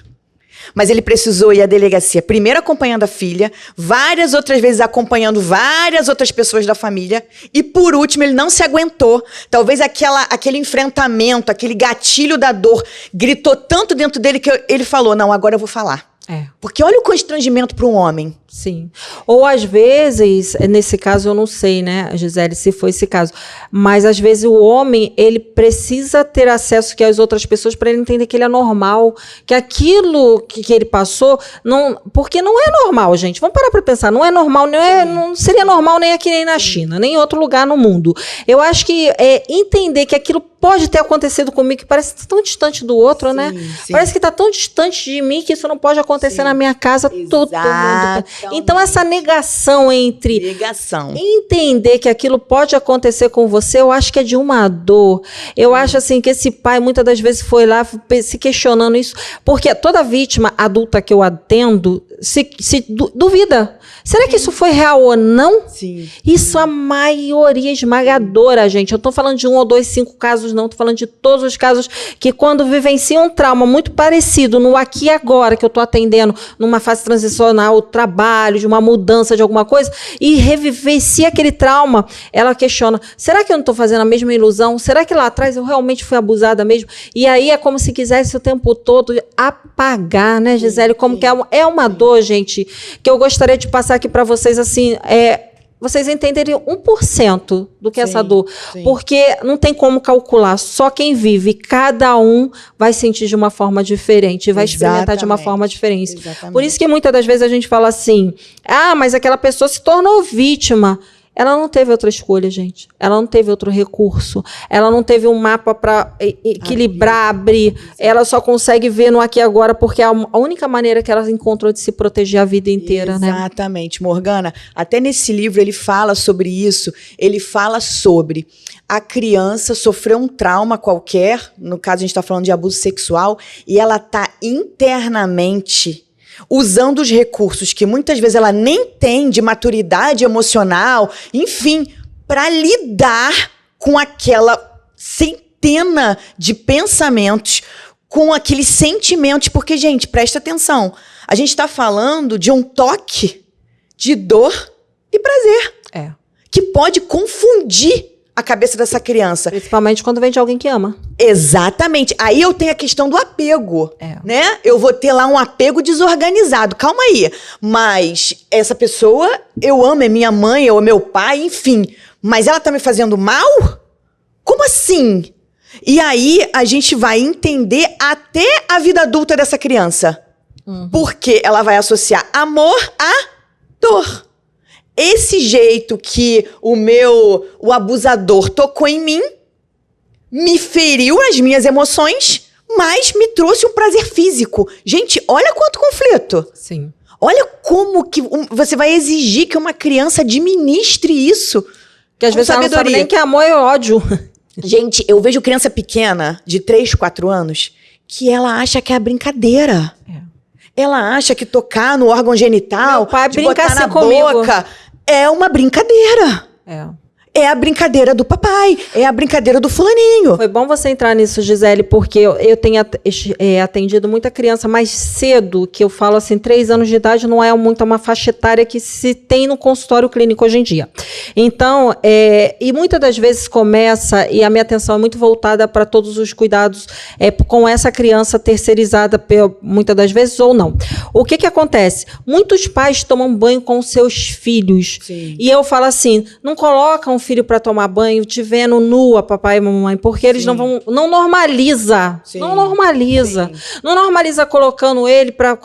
Mas ele precisou ir à delegacia, primeiro acompanhando a filha, várias outras vezes acompanhando várias outras pessoas da família, e por último ele não se aguentou. Talvez aquele enfrentamento, aquele gatilho da dor gritou tanto dentro dele que ele falou, não, agora eu vou falar. Porque olha o constrangimento para um homem. Sim. Ou às vezes, nesse caso eu não sei, né, Gisele, se foi esse caso, mas às vezes o homem, ele precisa ter acesso que as outras pessoas para ele entender que ele é normal, que aquilo que ele passou, porque não é normal, gente. Vamos parar para pensar, não é normal, não seria normal nem aqui nem na China, nem em outro lugar no mundo. Eu acho que entender que aquilo pode ter acontecido comigo, que parece tão distante do outro, né? Sim. Parece que está tão distante de mim que isso não pode acontecer na minha casa, todo mundo. Então, essa negação entre entender que aquilo pode acontecer com você, eu acho que é de uma dor. Eu acho assim que esse pai muitas das vezes foi lá se questionando isso, porque toda vítima adulta que eu atendo se duvida. Será que isso foi real ou não? Sim. Isso a maioria esmagadora, gente. Eu estou falando de 1 ou 2, 5 casos, não. Estou falando de todos os casos que quando vivenciam um trauma muito parecido no aqui e agora que eu estou atendendo, numa fase transicional, trabalho, de uma mudança de alguma coisa, e revivencia aquele trauma, ela questiona, será que eu não estou fazendo a mesma ilusão? Será que lá atrás eu realmente fui abusada mesmo? E aí é como se quisesse o tempo todo apagar, né, Gisele? Como que é uma dor, gente, que eu gostaria de passar aqui para vocês, assim, vocês entenderem 1% do que é essa dor. Sim. Porque não tem como calcular. Só quem vive, cada um vai sentir de uma forma diferente, vai experimentar de uma forma diferente. Exatamente. Por isso que muitas das vezes a gente fala assim, mas aquela pessoa se tornou vítima. Ela não teve outra escolha, gente. Ela não teve outro recurso. Ela não teve um mapa para equilibrar, abrir. Ela só consegue ver no aqui e agora porque é a única maneira que ela encontrou de se proteger a vida inteira, né? Exatamente, Morgana. Até nesse livro ele fala sobre isso. Ele fala sobre a criança sofreu um trauma qualquer, no caso a gente está falando de abuso sexual, e ela está internamente usando os recursos que muitas vezes ela nem tem de maturidade emocional, enfim, para lidar com aquela centena de pensamentos, com aqueles sentimentos, porque, gente, presta atenção, a gente está falando de um toque de dor e prazer, que pode confundir a cabeça dessa criança. Principalmente quando vem de alguém que ama. Exatamente. Aí eu tenho a questão do apego, né? Eu vou ter lá um apego desorganizado. Calma aí. Mas essa pessoa, eu amo, é minha mãe, ou é meu pai, enfim. Mas ela tá me fazendo mal? Como assim? E aí a gente vai entender até a vida adulta dessa criança. Porque ela vai associar amor a dor. Esse jeito que o abusador tocou em mim, me feriu as minhas emoções, mas me trouxe um prazer físico. Gente, olha quanto conflito. Sim. Olha como que você vai exigir que uma criança administre isso. Que às vezes ela não sabe nem que é amor e ódio. Gente, eu vejo criança pequena, de 3, 4 anos, que ela acha que é a brincadeira. Ela acha que tocar no órgão genital, de botar na boca, é uma brincadeira. É a brincadeira do papai, é a brincadeira do fulaninho. Foi bom você entrar nisso, Gisele, porque eu tenho atendido muita criança mais cedo, que eu falo assim, 3 anos de idade não é muito uma faixa etária que se tem no consultório clínico hoje em dia. Então, e muitas das vezes começa, e a minha atenção é muito voltada para todos os cuidados com essa criança terceirizada, muitas das vezes, ou não. O que acontece? Muitos pais tomam banho com seus filhos. Sim. E eu falo assim, não colocam filho para tomar banho te vendo nua, papai e mamãe, porque eles não normaliza. Sim. Não normaliza. Sim. Não normaliza colocando ele para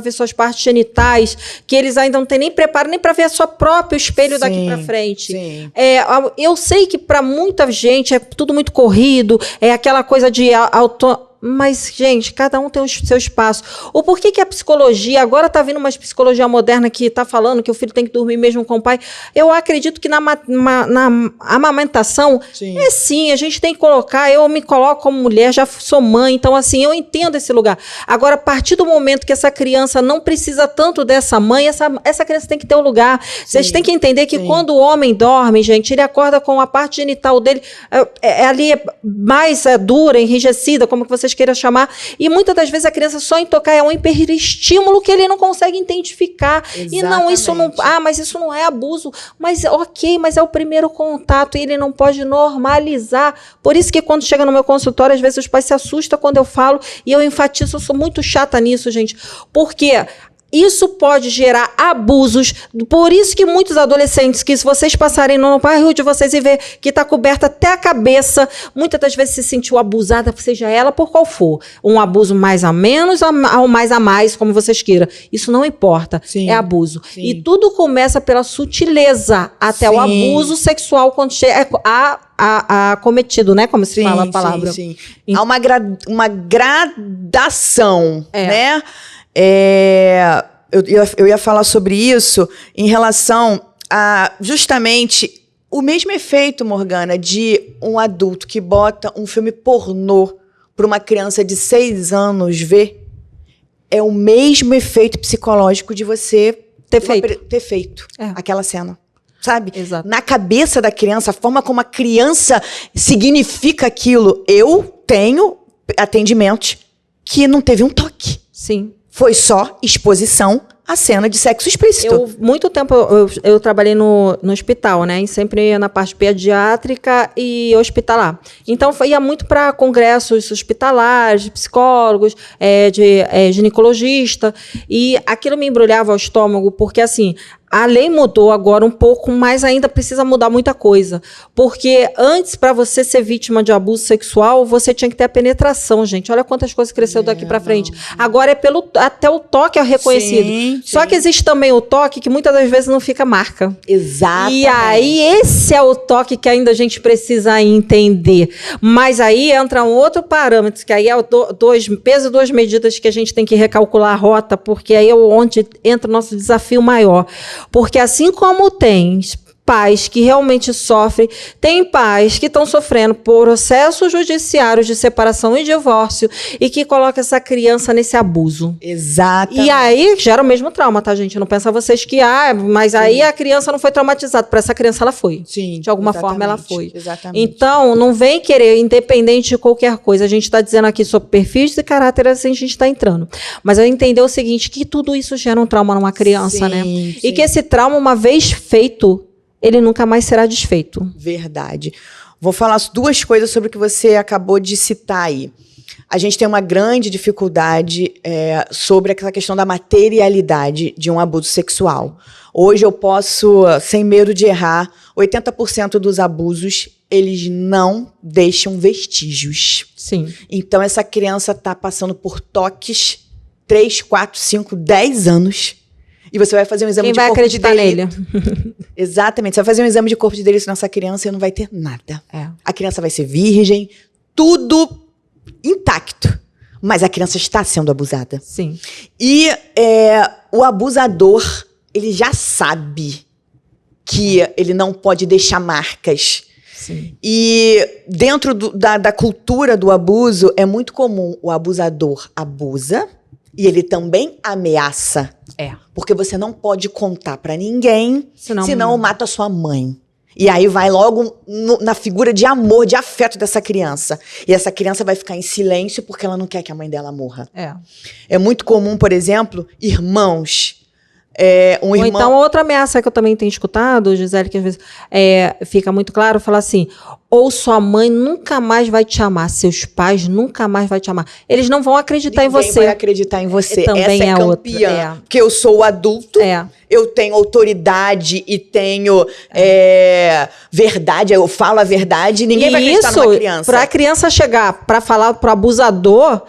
ver suas partes genitais, que eles ainda não têm nem preparo nem para ver a sua própria espelho daqui para frente. Sim. Eu sei que para muita gente é tudo muito corrido, é aquela coisa de Mas, gente, cada um tem o seu espaço. O porquê que a psicologia, agora está vindo uma psicologia moderna que está falando que o filho tem que dormir mesmo com o pai. Eu acredito que na amamentação, sim, a gente tem que colocar, eu me coloco como mulher, já sou mãe, então assim, eu entendo esse lugar. Agora, a partir do momento que essa criança não precisa tanto dessa mãe, essa criança tem que ter um lugar. Vocês têm que entender que quando o homem dorme, gente, ele acorda com a parte genital dele, ali mais dura, enrijecida, como que vocês queira chamar, e muitas das vezes a criança só em tocar é um hiperestímulo que ele não consegue identificar. Exatamente. E não, isso não, mas isso não é abuso, mas ok, mas é o primeiro contato e ele não pode normalizar. Por isso que quando chega no meu consultório, às vezes os pais se assustam quando eu falo, e eu enfatizo, eu sou muito chata nisso, gente, porque isso pode gerar abusos. Por isso que muitos adolescentes, que se vocês passarem no bairro de vocês e ver que está coberta até a cabeça, muitas das vezes se sentiu abusada, seja ela por qual for. Um abuso mais a menos ou mais a mais, como vocês queiram. Isso não importa. Sim. É abuso. Sim. E tudo começa pela sutileza até o abuso sexual quando chega a cometido, né? Como se fala a palavra. Sim. Há uma gradação, né? Eu ia falar sobre isso em relação a justamente o mesmo efeito, Morgana, de um adulto que bota um filme pornô para uma criança de 6 anos ver. É o mesmo efeito psicológico de você ter feito aquela cena. Sabe? Exato. Na cabeça da criança, a forma como a criança significa aquilo. Eu tenho atendimentos que não teve um toque. Sim. foi só exposição à cena de sexo explícito. Muito tempo eu trabalhei no hospital, né? E sempre ia na parte pediátrica e hospitalar. Então, ia muito para congressos hospitalares, de psicólogos, de ginecologista. E aquilo me embrulhava o estômago, porque, assim, a lei mudou agora um pouco, mas ainda precisa mudar muita coisa. Porque antes, para você ser vítima de abuso sexual, você tinha que ter a penetração, gente. Olha quantas coisas cresceu daqui para frente. Agora até o toque é reconhecido. Sim. Só que existe também o toque que muitas das vezes não fica marca. Exatamente. E aí, esse é o toque que ainda a gente precisa entender. Mas aí entra um outro parâmetro, que aí é o peso e 2 medidas que a gente tem que recalcular a rota, porque aí é onde entra o nosso desafio maior. Porque assim como tem pais que realmente sofrem, tem pais que estão sofrendo processos judiciários de separação e divórcio e que colocam essa criança nesse abuso. Exato. E aí gera o mesmo trauma, tá, gente? Não pensa vocês que, mas aí a criança não foi traumatizada. Para essa criança ela foi. Sim. De alguma forma ela foi. Exatamente. Então, não vem querer, independente de qualquer coisa. A gente está dizendo aqui sobre perfis de caráter, assim a gente está entrando. Mas eu entender o seguinte, que tudo isso gera um trauma numa criança, né? Sim. E que esse trauma, uma vez feito, ele nunca mais será desfeito. Verdade. Vou falar 2 coisas sobre o que você acabou de citar aí. A gente tem uma grande dificuldade sobre aquela questão da materialidade de um abuso sexual. Hoje eu posso, sem medo de errar, 80% dos abusos, eles não deixam vestígios. Sim. Então essa criança está passando por toques 3, 4, 5, 10 anos. E você vai fazer um exame de corpo de delito. Quem vai acreditar nele? Exatamente. Você vai fazer um exame de corpo de delito nessa criança e não vai ter nada. É. A criança vai ser virgem, tudo intacto. Mas a criança está sendo abusada. Sim. E o abusador, ele já sabe que ele não pode deixar marcas. Sim. E dentro da cultura do abuso, é muito comum o abusador abusa e ele também ameaça. Porque você não pode contar pra ninguém, senão mata sua mãe. E aí vai logo na figura de amor, de afeto dessa criança. E essa criança vai ficar em silêncio porque ela não quer que a mãe dela morra. É muito comum, por exemplo, irmãos. Ou então, outra ameaça que eu também tenho escutado, Gisele, que às vezes fica muito claro, fala assim, ou sua mãe nunca mais vai te amar, seus pais nunca mais vão te amar. Eles não vão acreditar em você. Ninguém vai acreditar em você. Também essa é campeã. Outra. Porque eu sou o adulto, eu tenho autoridade e tenho verdade, eu falo a verdade, ninguém vai acreditar numa criança. Para a criança chegar para falar pro abusador,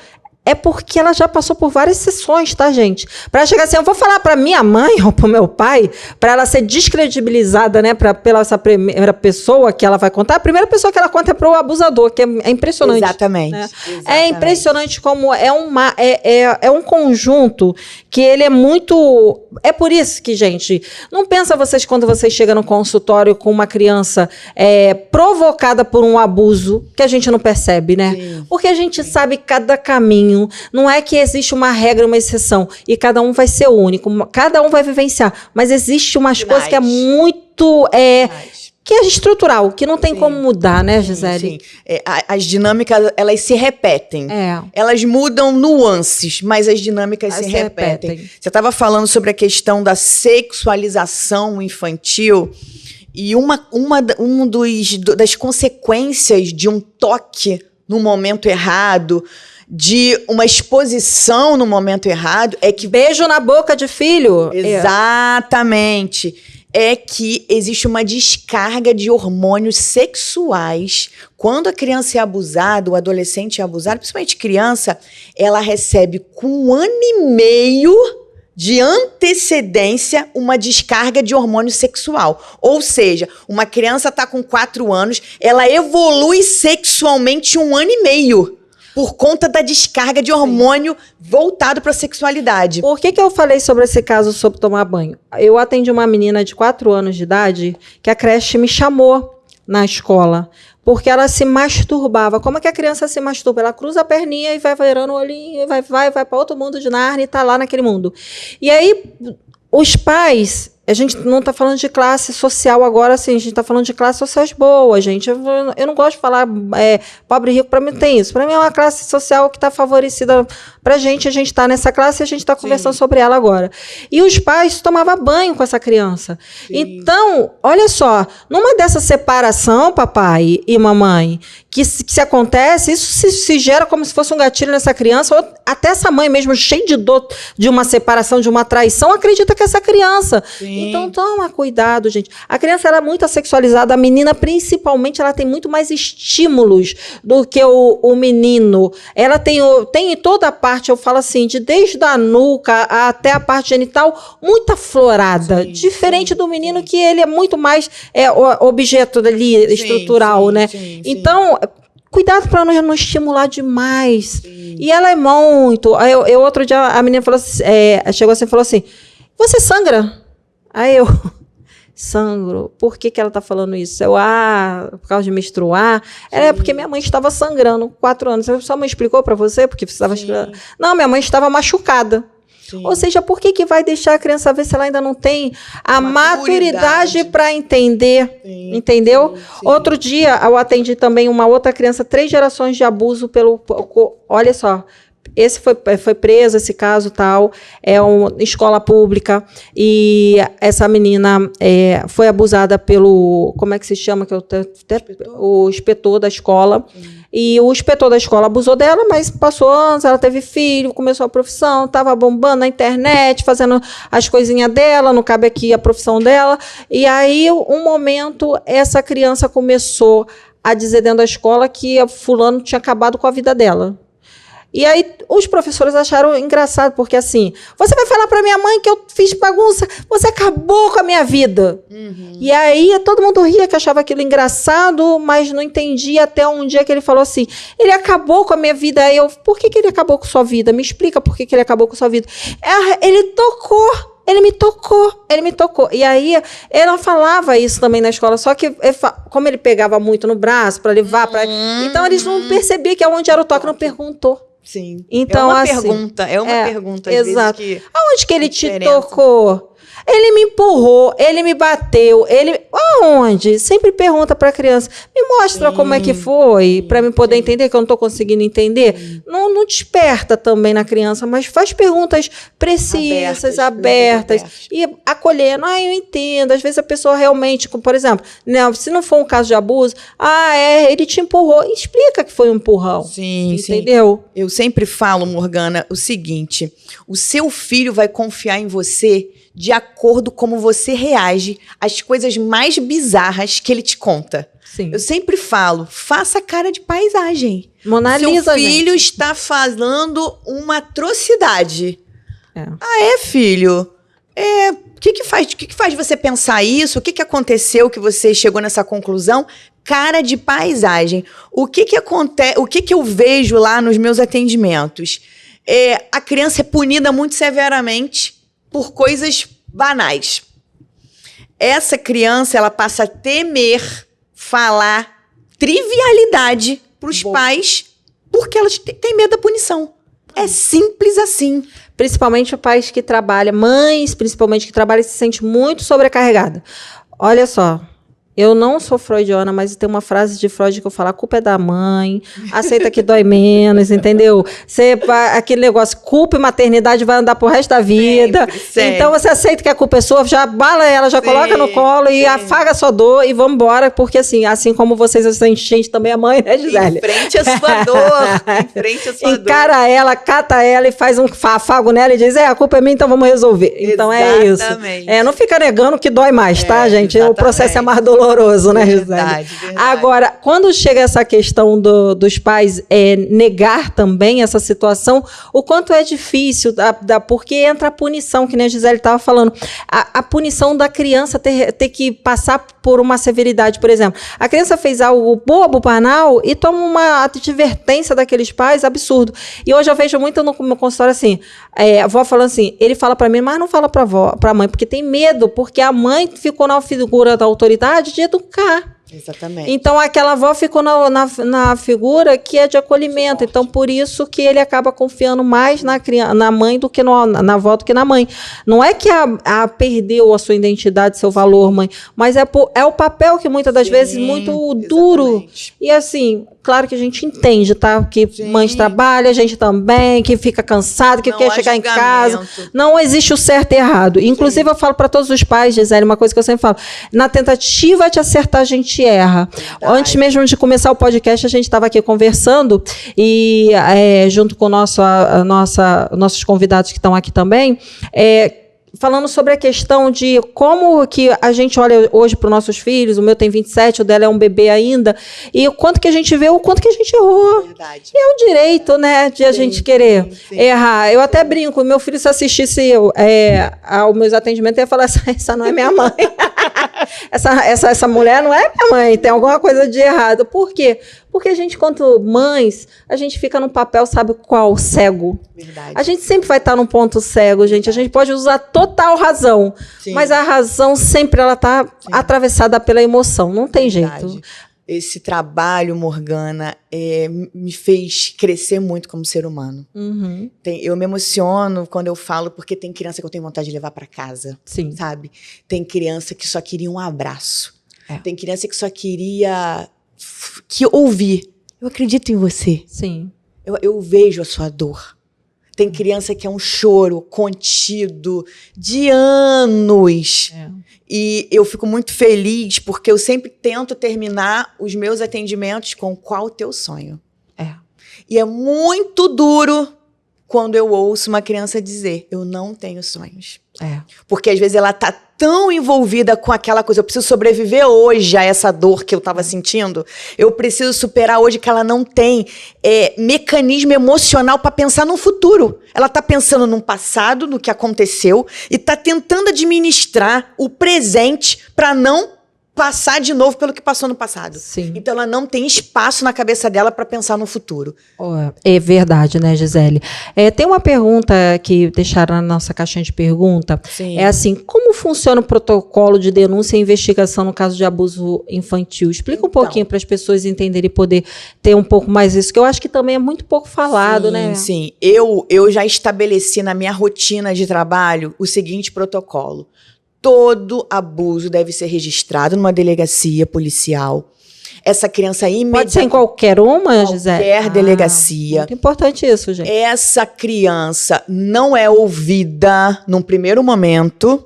é porque ela já passou por várias sessões, tá, gente? Para chegar assim, eu vou falar para minha mãe ou para o meu pai, para ela ser descredibilizada, né, pela essa primeira pessoa que ela vai contar. A primeira pessoa que ela conta é para o abusador, que é impressionante. Exatamente. Né? É impressionante como é um conjunto que ele é muito... É por isso que, gente, não pensa vocês quando vocês chegam no consultório com uma criança provocada por um abuso, que a gente não percebe, né? Sim. Porque a gente sabe cada caminho. Não é que existe uma regra, uma exceção, e cada um vai ser único, cada um vai vivenciar, mas existe umas coisas que é muito... que é estrutural, que não tem como mudar, né, Gisele? Sim. As dinâmicas, elas se repetem. Elas mudam nuances, mas as dinâmicas se repetem. Você estava falando sobre a questão da sexualização infantil, e das consequências de um toque no momento errado, de uma exposição no momento errado, é que... Beijo na boca de filho. Exatamente. É que existe uma descarga de hormônios sexuais. Quando a criança é abusada, o adolescente é abusado, principalmente criança, ela recebe com 1 ano e meio de antecedência uma descarga de hormônio sexual. Ou seja, uma criança está com 4 anos, ela evolui sexualmente 1 ano e meio. Por conta da descarga de hormônio voltado para a sexualidade. Por que eu falei sobre esse caso sobre tomar banho? Eu atendi uma menina de 4 anos de idade que a creche me chamou na escola, porque ela se masturbava. Como é que a criança se masturba? Ela cruza a perninha e vai virando o olhinho, e vai para outro mundo de Nárnia e está lá naquele mundo. E aí, os pais... a gente não está falando de classe social agora, assim, a gente está falando de classes sociais boas, gente. Eu não gosto de falar pobre e rico, para mim tem isso. Para mim é uma classe social que está favorecida para a gente está nessa classe e a gente está conversando sobre ela agora. E os pais tomavam banho com essa criança. Sim. Então, olha só, numa dessa separação, papai e mamãe, que se acontece, isso se gera como se fosse um gatilho nessa criança, ou até essa mãe mesmo, cheia de dor de uma separação, de uma traição, acredita que essa criança... Sim. Então, toma cuidado, gente. A criança ela é muito sexualizada, a menina, principalmente, ela tem muito mais estímulos do que o menino. Ela tem toda a parte, eu falo assim, desde a nuca até a parte genital, muito aflorada. Sim, diferente do menino, que ele é muito mais objeto ali, estrutural, né? Sim. Então, cuidado para não estimular demais. Sim. E ela é muito... Eu outro dia, a menina falou assim, chegou assim e falou assim, você sangra? Aí eu, sangro, por que ela está falando isso? Por causa de menstruar? Ela porque minha mãe estava sangrando 4 anos. Sua mãe explicou para você porque você estava sangrando? Não, minha mãe estava machucada. Sim. Ou seja, por que vai deixar a criança ver se ela ainda não tem a maturidade para entender? Sim, entendeu? Sim, sim. Outro dia, eu atendi também uma outra criança, 3 gerações de abuso olha só, esse foi preso, esse caso tal, é uma escola pública, e essa menina foi abusada pelo, como é que se chama? O inspetor da escola. E o inspetor da escola abusou dela, mas passou anos, ela teve filho, começou a profissão, estava bombando na internet, fazendo as coisinhas dela, não cabe aqui a profissão dela. E aí, um momento, essa criança começou a dizer dentro da escola que fulano tinha acabado com a vida dela. E aí os professores acharam engraçado, porque assim, você vai falar para minha mãe que eu fiz bagunça, você acabou com a minha vida. Uhum. E aí todo mundo ria, que achava aquilo engraçado, mas não entendia até um dia que ele falou assim, ele acabou com a minha vida. Aí eu, por que ele acabou com sua vida? Me explica por que ele acabou com sua vida. Ele me tocou. E aí, ela falava isso também na escola, só que, como ele pegava muito no braço para levar, então eles não percebiam que onde era o toque, não perguntou. Sim. Então, é uma pergunta, às exato. Vezes que aonde que ele te tocou? Ele me empurrou, ele me bateu, aonde? Sempre pergunta para a criança, me mostra como é que foi, para eu poder entender, que eu não estou conseguindo entender. Não desperta também na criança, mas faz perguntas precisas, abertas e acolhendo. Eu entendo. Às vezes a pessoa realmente, por exemplo, se não for um caso de abuso, ele te empurrou. Explica que foi um empurrão. Sim, entendeu? Sim. Eu sempre falo, Morgana, o seguinte, o seu filho vai confiar em você de acordo como você reage às coisas mais bizarras que ele te conta. Sim. Eu sempre falo, faça cara de paisagem. Mona Lisa, seu filho está falando uma atrocidade. Filho? O que faz você pensar isso? O que aconteceu que você chegou nessa conclusão? Cara de paisagem. O que acontece? O que eu vejo lá nos meus atendimentos? A criança é punida muito severamente por coisas banais. Essa criança, ela passa a temer falar trivialidade para os pais porque elas têm medo da punição. É simples assim. Principalmente pais que trabalham, mães principalmente que trabalham, se sentem muito sobrecarregadas. Olha só, eu não sou freudiana, mas tem uma frase de Freud que eu falo, a culpa é da mãe, aceita que dói menos, entendeu? Aquele negócio, culpa e maternidade vai andar pro resto da vida. Sempre. Então você aceita que a culpa é sua, já abala ela, já coloca no colo e afaga a sua dor e vamos embora, porque assim como vocês, a gente também é mãe, né, Gisele? Enfrente a sua dor, enfrente a sua dor. Encara ela, cata ela e faz um afago nela e diz, a culpa é minha, então vamos resolver. Então exatamente. É isso. Não fica negando que dói mais, tá, gente? Exatamente. O processo é mais doloroso. Né, verdade. Agora, quando chega essa questão dos pais negar também essa situação, o quanto é difícil, porque entra a punição, que nem a Gisele estava falando, a punição da criança ter que passar por uma severidade. Por exemplo, a criança fez algo bobo, banal, e toma uma advertência daqueles pais absurdo. E hoje eu vejo muito no meu consultório assim, a avó falando assim, ele fala para mim, mas não fala para a mãe, porque tem medo, porque a mãe ficou na figura da autoridade de educar. Exatamente. Então, aquela avó ficou na figura que é de acolhimento. Então, por isso que ele acaba confiando mais na mãe do que na avó do que na mãe. Não é que a perdeu a sua identidade, seu valor, mãe, mas é o papel que muitas das vezes muito duro. E assim, claro que a gente entende, tá? Que mães trabalham, a gente também, que fica cansado, que quer chegar em casa. Não existe o certo e errado. Inclusive, eu falo para todos os pais, Gisele, uma coisa que eu sempre falo. Na tentativa de acertar, a gente erra. Verdade. Antes mesmo de começar o podcast, a gente estava aqui conversando e junto com nossos convidados que estão aqui também, falando sobre a questão de como que a gente olha hoje para os nossos filhos, o meu tem 27, o dela é um bebê ainda, e o quanto que a gente vê, o quanto que a gente errou. Verdade. E é um direito, né, de a gente querer errar. Eu até brinco, meu filho se assistisse aos meus atendimentos, ia falar, essa não é minha mãe. essa mulher não é minha mãe, tem alguma coisa de errado. Por quê? Porque a gente, quanto mães, a gente fica num papel, sabe qual? Cego. Verdade. A gente sempre vai estar num ponto cego, gente. A gente pode usar total razão, mas a razão sempre ela está atravessada pela emoção. Não tem jeito. Esse trabalho, Morgana, me fez crescer muito como ser humano. Uhum. Eu me emociono quando eu falo, porque tem criança que eu tenho vontade de levar para casa. Sim. Sabe? Tem criança que só queria um abraço. Tem criança que só queria ouvir. Eu acredito em você. Sim. Eu vejo a sua dor. Tem criança que é um choro contido de anos. E eu fico muito feliz porque eu sempre tento terminar os meus atendimentos com qual o teu sonho. E é muito duro quando eu ouço uma criança dizer, eu não tenho sonhos. Porque às vezes ela tá tão envolvida com aquela coisa, eu preciso sobreviver hoje a essa dor que eu estava sentindo, eu preciso superar hoje que ela não tem mecanismo emocional para pensar no futuro. Ela está pensando no passado, no que aconteceu, e está tentando administrar o presente para não passar de novo pelo que passou no passado. Sim. Então ela não tem espaço na cabeça dela para pensar no futuro. É verdade, né, Gisele? Tem uma pergunta que deixaram na nossa caixinha de pergunta. Sim. É assim, como funciona o protocolo de denúncia e investigação no caso de abuso infantil? Explica um pouquinho para as pessoas entenderem e poder ter um pouco mais isso, que eu acho que também é muito pouco falado, né? Sim, eu já estabeleci na minha rotina de trabalho o seguinte protocolo. Todo abuso deve ser registrado numa delegacia policial. Essa criança imediatamente... Pode ser em qualquer uma, Gisele? Qualquer delegacia. Muito importante isso, gente. Essa criança não é ouvida num primeiro momento,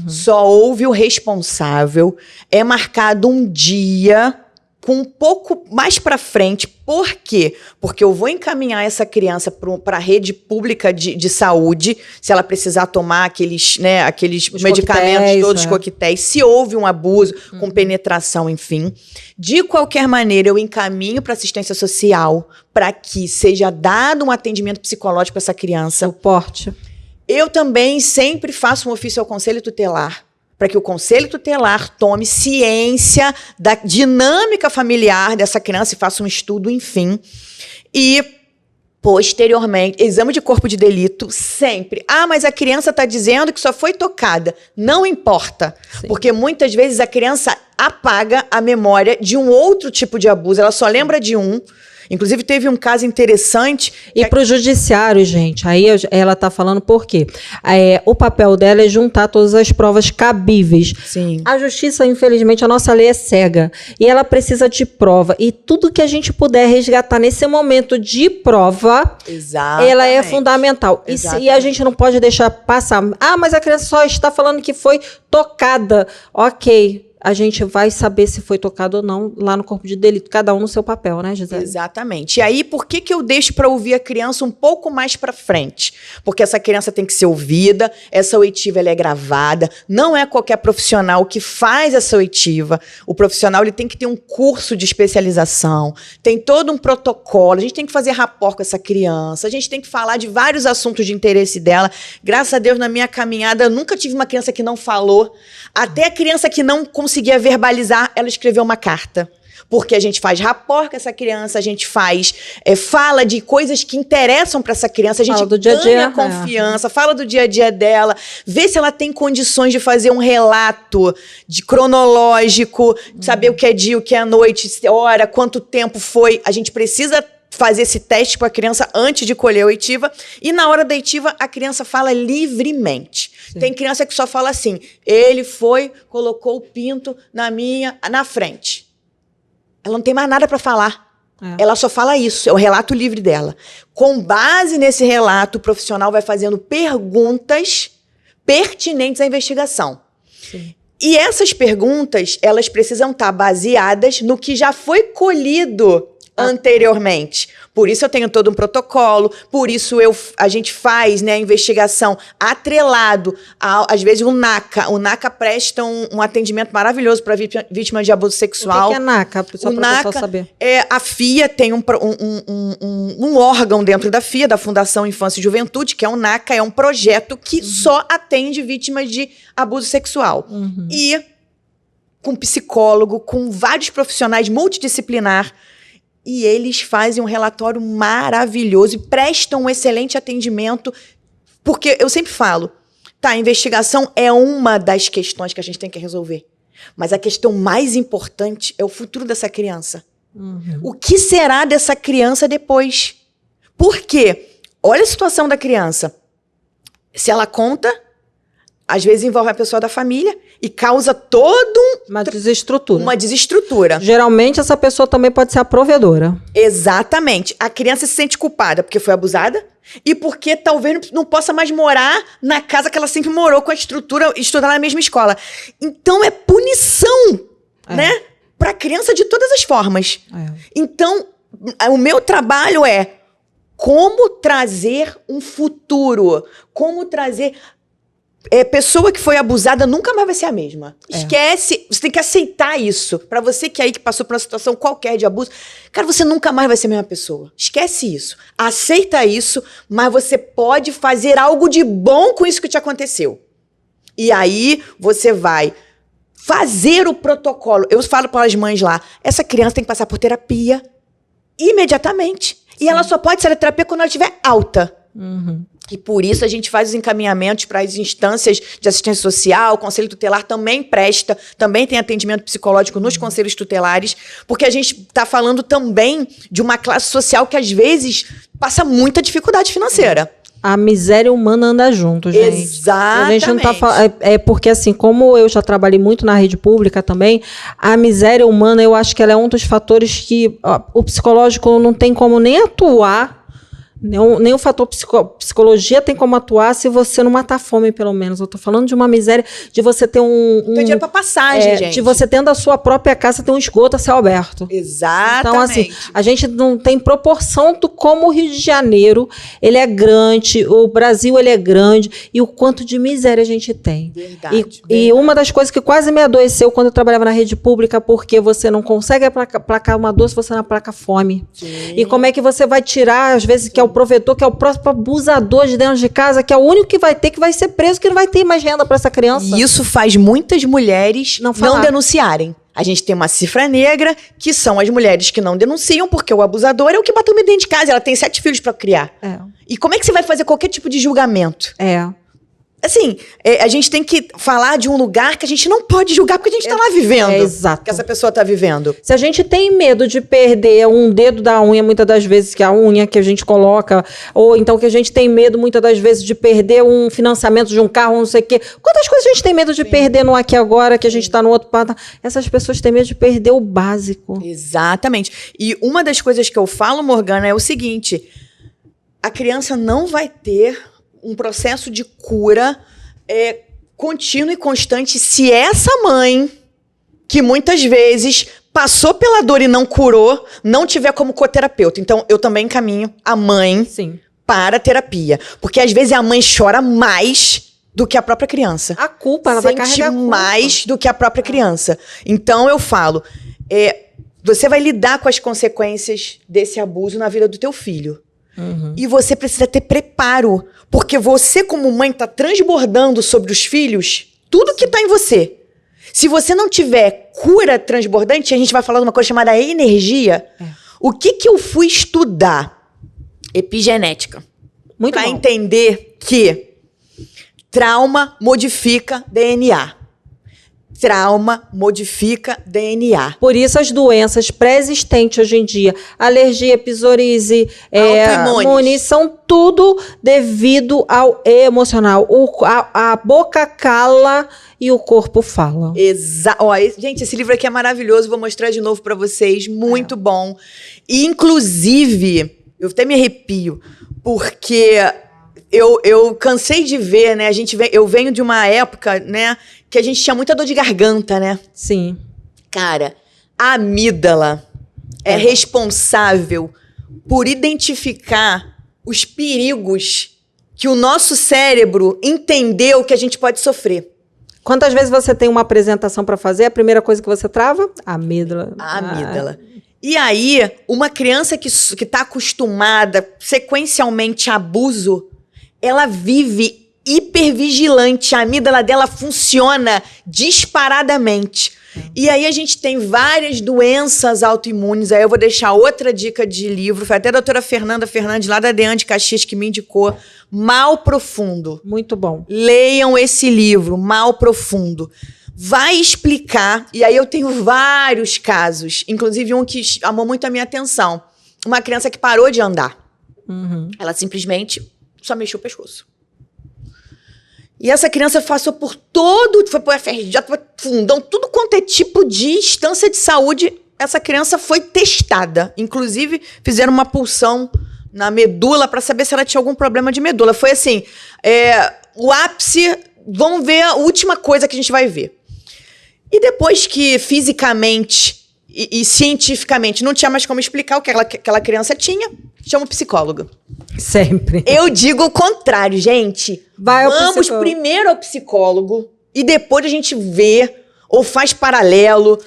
só ouve o responsável. É marcado um dia com um pouco mais para frente. Por quê? Porque eu vou encaminhar essa criança para a rede pública de saúde, se ela precisar tomar aqueles medicamentos todos, coquetéis, se houve um abuso com penetração, enfim. De qualquer maneira, eu encaminho para assistência social para que seja dado um atendimento psicológico para essa criança. Suporte. Eu também sempre faço um ofício ao Conselho Tutelar, para que o Conselho Tutelar tome ciência da dinâmica familiar dessa criança e faça um estudo, enfim. E, posteriormente, exame de corpo de delito, sempre. Mas a criança está dizendo que só foi tocada. Não importa, porque muitas vezes a criança apaga a memória de um outro tipo de abuso, ela só lembra de um. Inclusive, teve um caso interessante... E para o judiciário, gente, aí ela está falando por quê? O papel dela é juntar todas as provas cabíveis. Sim. A justiça, infelizmente, a nossa lei é cega. E ela precisa de prova. E tudo que a gente puder resgatar nesse momento de prova, ela é fundamental. E a gente não pode deixar passar. Mas a criança só está falando que foi tocada. Ok. A gente vai saber se foi tocado ou não lá no corpo de delito, cada um no seu papel, né, Gisele? Exatamente. E aí, por que eu deixo para ouvir a criança um pouco mais para frente? Porque essa criança tem que ser ouvida, essa oitiva ela é gravada, não é qualquer profissional que faz essa oitiva. O profissional ele tem que ter um curso de especialização, tem todo um protocolo, a gente tem que fazer rapport com essa criança, a gente tem que falar de vários assuntos de interesse dela. Graças a Deus, na minha caminhada, eu nunca tive uma criança que não falou. Até a criança que não conseguia verbalizar, ela escreveu uma carta. Porque a gente faz rapport com essa criança, a gente faz, fala de coisas que interessam para essa criança, a gente ganha confiança, fala do dia a dia dela, vê se ela tem condições de fazer um relato cronológico, saber o que é dia, o que é noite, hora, quanto tempo foi. A gente precisa fazer esse teste com a criança antes de colher a oitiva. E na hora da oitiva, a criança fala livremente. Sim. Tem criança que só fala assim, ele foi, colocou o pinto na frente. Ela não tem mais nada para falar. Ela só fala isso, é o relato livre dela. Com base nesse relato, o profissional vai fazendo perguntas pertinentes à investigação. Sim. E essas perguntas, elas precisam estar baseadas no que já foi colhido anteriormente. Por isso eu tenho todo um protocolo, por isso a gente faz, né, a investigação atrelado, às vezes o NACA. O NACA presta um atendimento maravilhoso para vítimas de abuso sexual. O que é NACA? Só para o pessoal saber. A FIA tem um órgão dentro da FIA, da Fundação Infância e Juventude, que é o NACA, é um projeto que só atende vítimas de abuso sexual. E com psicólogo, com vários profissionais multidisciplinar. E eles fazem um relatório maravilhoso e prestam um excelente atendimento, porque eu sempre falo, a investigação é uma das questões que a gente tem que resolver, mas a questão mais importante é o futuro dessa criança. O que será dessa criança depois? Por quê? Olha a situação da criança. Se ela conta, às vezes envolve a pessoa da família e causa uma desestrutura. Uma desestrutura. Geralmente, essa pessoa também pode ser a provedora. Exatamente. A criança se sente culpada porque foi abusada e porque talvez não possa mais morar na casa que ela sempre morou com a estrutura, estudar na mesma escola. Então, é punição, né? Para a criança de todas as formas. Então, o meu trabalho é como trazer um futuro, como trazer... pessoa que foi abusada nunca mais vai ser a mesma. Esquece, você tem que aceitar isso. Pra você que passou por uma situação qualquer de abuso, cara, você nunca mais vai ser a mesma pessoa. Esquece isso. Aceita isso, mas você pode fazer algo de bom com isso que te aconteceu. E aí, você vai fazer o protocolo. Eu falo para as mães lá, essa criança tem que passar por terapia imediatamente. Sim. E ela só pode sair da terapia quando ela estiver alta. E por isso a gente faz os encaminhamentos para as instâncias de assistência social, o Conselho Tutelar também presta, também tem atendimento psicológico nos conselhos tutelares, porque a gente está falando também de uma classe social que às vezes passa muita dificuldade financeira. A miséria humana anda junto, gente. Exatamente. A gente não tá porque assim, como eu já trabalhei muito na rede pública também, a miséria humana, eu acho que ela é um dos fatores que o psicológico não tem como nem atuar. Nem o fator psicologia tem como atuar se você não matar a fome, pelo menos. Eu tô falando de uma miséria, de você ter tem dinheiro pra passagem, gente. De você tendo a sua própria casa, ter um esgoto a céu aberto. Exatamente. Então, assim, a gente não tem proporção do como o Rio de Janeiro, ele é grande, o Brasil, ele é grande, e o quanto de miséria a gente tem. Verdade. E uma das coisas que quase me adoeceu quando eu trabalhava na rede pública, porque você não consegue aplacar uma dor se você não aplaca fome. Sim. E como é que você vai tirar, às vezes, que é o provedor, que é o próximo abusador de dentro de casa, que é o único que vai ser preso, que não vai ter mais renda para essa criança. E isso faz muitas mulheres não denunciarem. A gente tem uma cifra negra, que são as mulheres que não denunciam, porque o abusador é o que bateu dentro de casa, ela tem 7 filhos para criar. E como é que você vai fazer qualquer tipo de julgamento? Assim, a gente tem que falar de um lugar que a gente não pode julgar, porque a gente está lá vivendo. Exato. Que essa pessoa está vivendo. Se a gente tem medo de perder um dedo da unha, muitas das vezes, que é a unha que a gente coloca, ou então que a gente tem medo, muitas das vezes, de perder um financiamento de um carro, não sei o quê. Quantas coisas a gente tem medo de perder no aqui agora, que a gente está no outro patamar? Essas pessoas têm medo de perder o básico. Exatamente. E uma das coisas que eu falo, Morgana, é o seguinte: a criança não vai ter um processo de cura contínuo e constante se essa mãe, que muitas vezes passou pela dor e não curou, não tiver como coterapeuta. Então, eu também encaminho a mãe para a terapia. Porque às vezes a mãe chora mais do que a própria criança. A culpa, ela vai carregar a culpa. Mais do que a própria criança. Então, eu falo, você vai lidar com as consequências desse abuso na vida do teu filho. E você precisa ter preparo, porque você como mãe está transbordando sobre os filhos tudo que está em você. Se você não tiver cura transbordante, a gente vai falar de uma coisa chamada energia. O que eu fui estudar? Epigenética. Muito Para bom. entender que trauma modifica DNA. Trauma modifica DNA. Por isso as doenças pré-existentes hoje em dia, alergia, psoríase, autoimunes, são tudo devido ao emocional. A boca cala e o corpo fala. Gente, esse livro aqui é maravilhoso, vou mostrar de novo para vocês, muito bom. E, inclusive, eu até me arrepio, porque eu cansei de ver, né? Eu venho de uma época, né, que a gente tinha muita dor de garganta, né? Sim. Cara, a amígdala é responsável por identificar os perigos que o nosso cérebro entendeu que a gente pode sofrer. Quantas vezes você tem uma apresentação para fazer, a primeira coisa que você trava? A amígdala. A amígdala. E aí, uma criança que está acostumada sequencialmente a abuso, ela vive hipervigilante, a amígdala dela funciona disparadamente. E aí a gente tem várias doenças autoimunes. Aí eu vou deixar outra dica de livro, foi até a doutora Fernanda Fernandes, lá da Deane de Caxias, que me indicou, Mal Profundo. Muito bom. Leiam esse livro, Mal Profundo. Vai explicar, e aí eu tenho vários casos, inclusive um que chamou muito a minha atenção. Uma criança que parou de andar. Ela simplesmente só mexeu o pescoço. E essa criança passou por foi pro FRJ, foi pro Fundão, tudo quanto é tipo de instância de saúde, essa criança foi testada. Inclusive, fizeram uma pulsão na medula para saber se ela tinha algum problema de medula. Foi assim, o ápice, vamos ver a última coisa que a gente vai ver. E depois que fisicamente e cientificamente não tinha mais como explicar o que aquela criança tinha, chama o psicólogo. Sempre. Eu digo o contrário, gente. Vamos primeiro ao psicólogo e depois a gente vê ou faz paralelo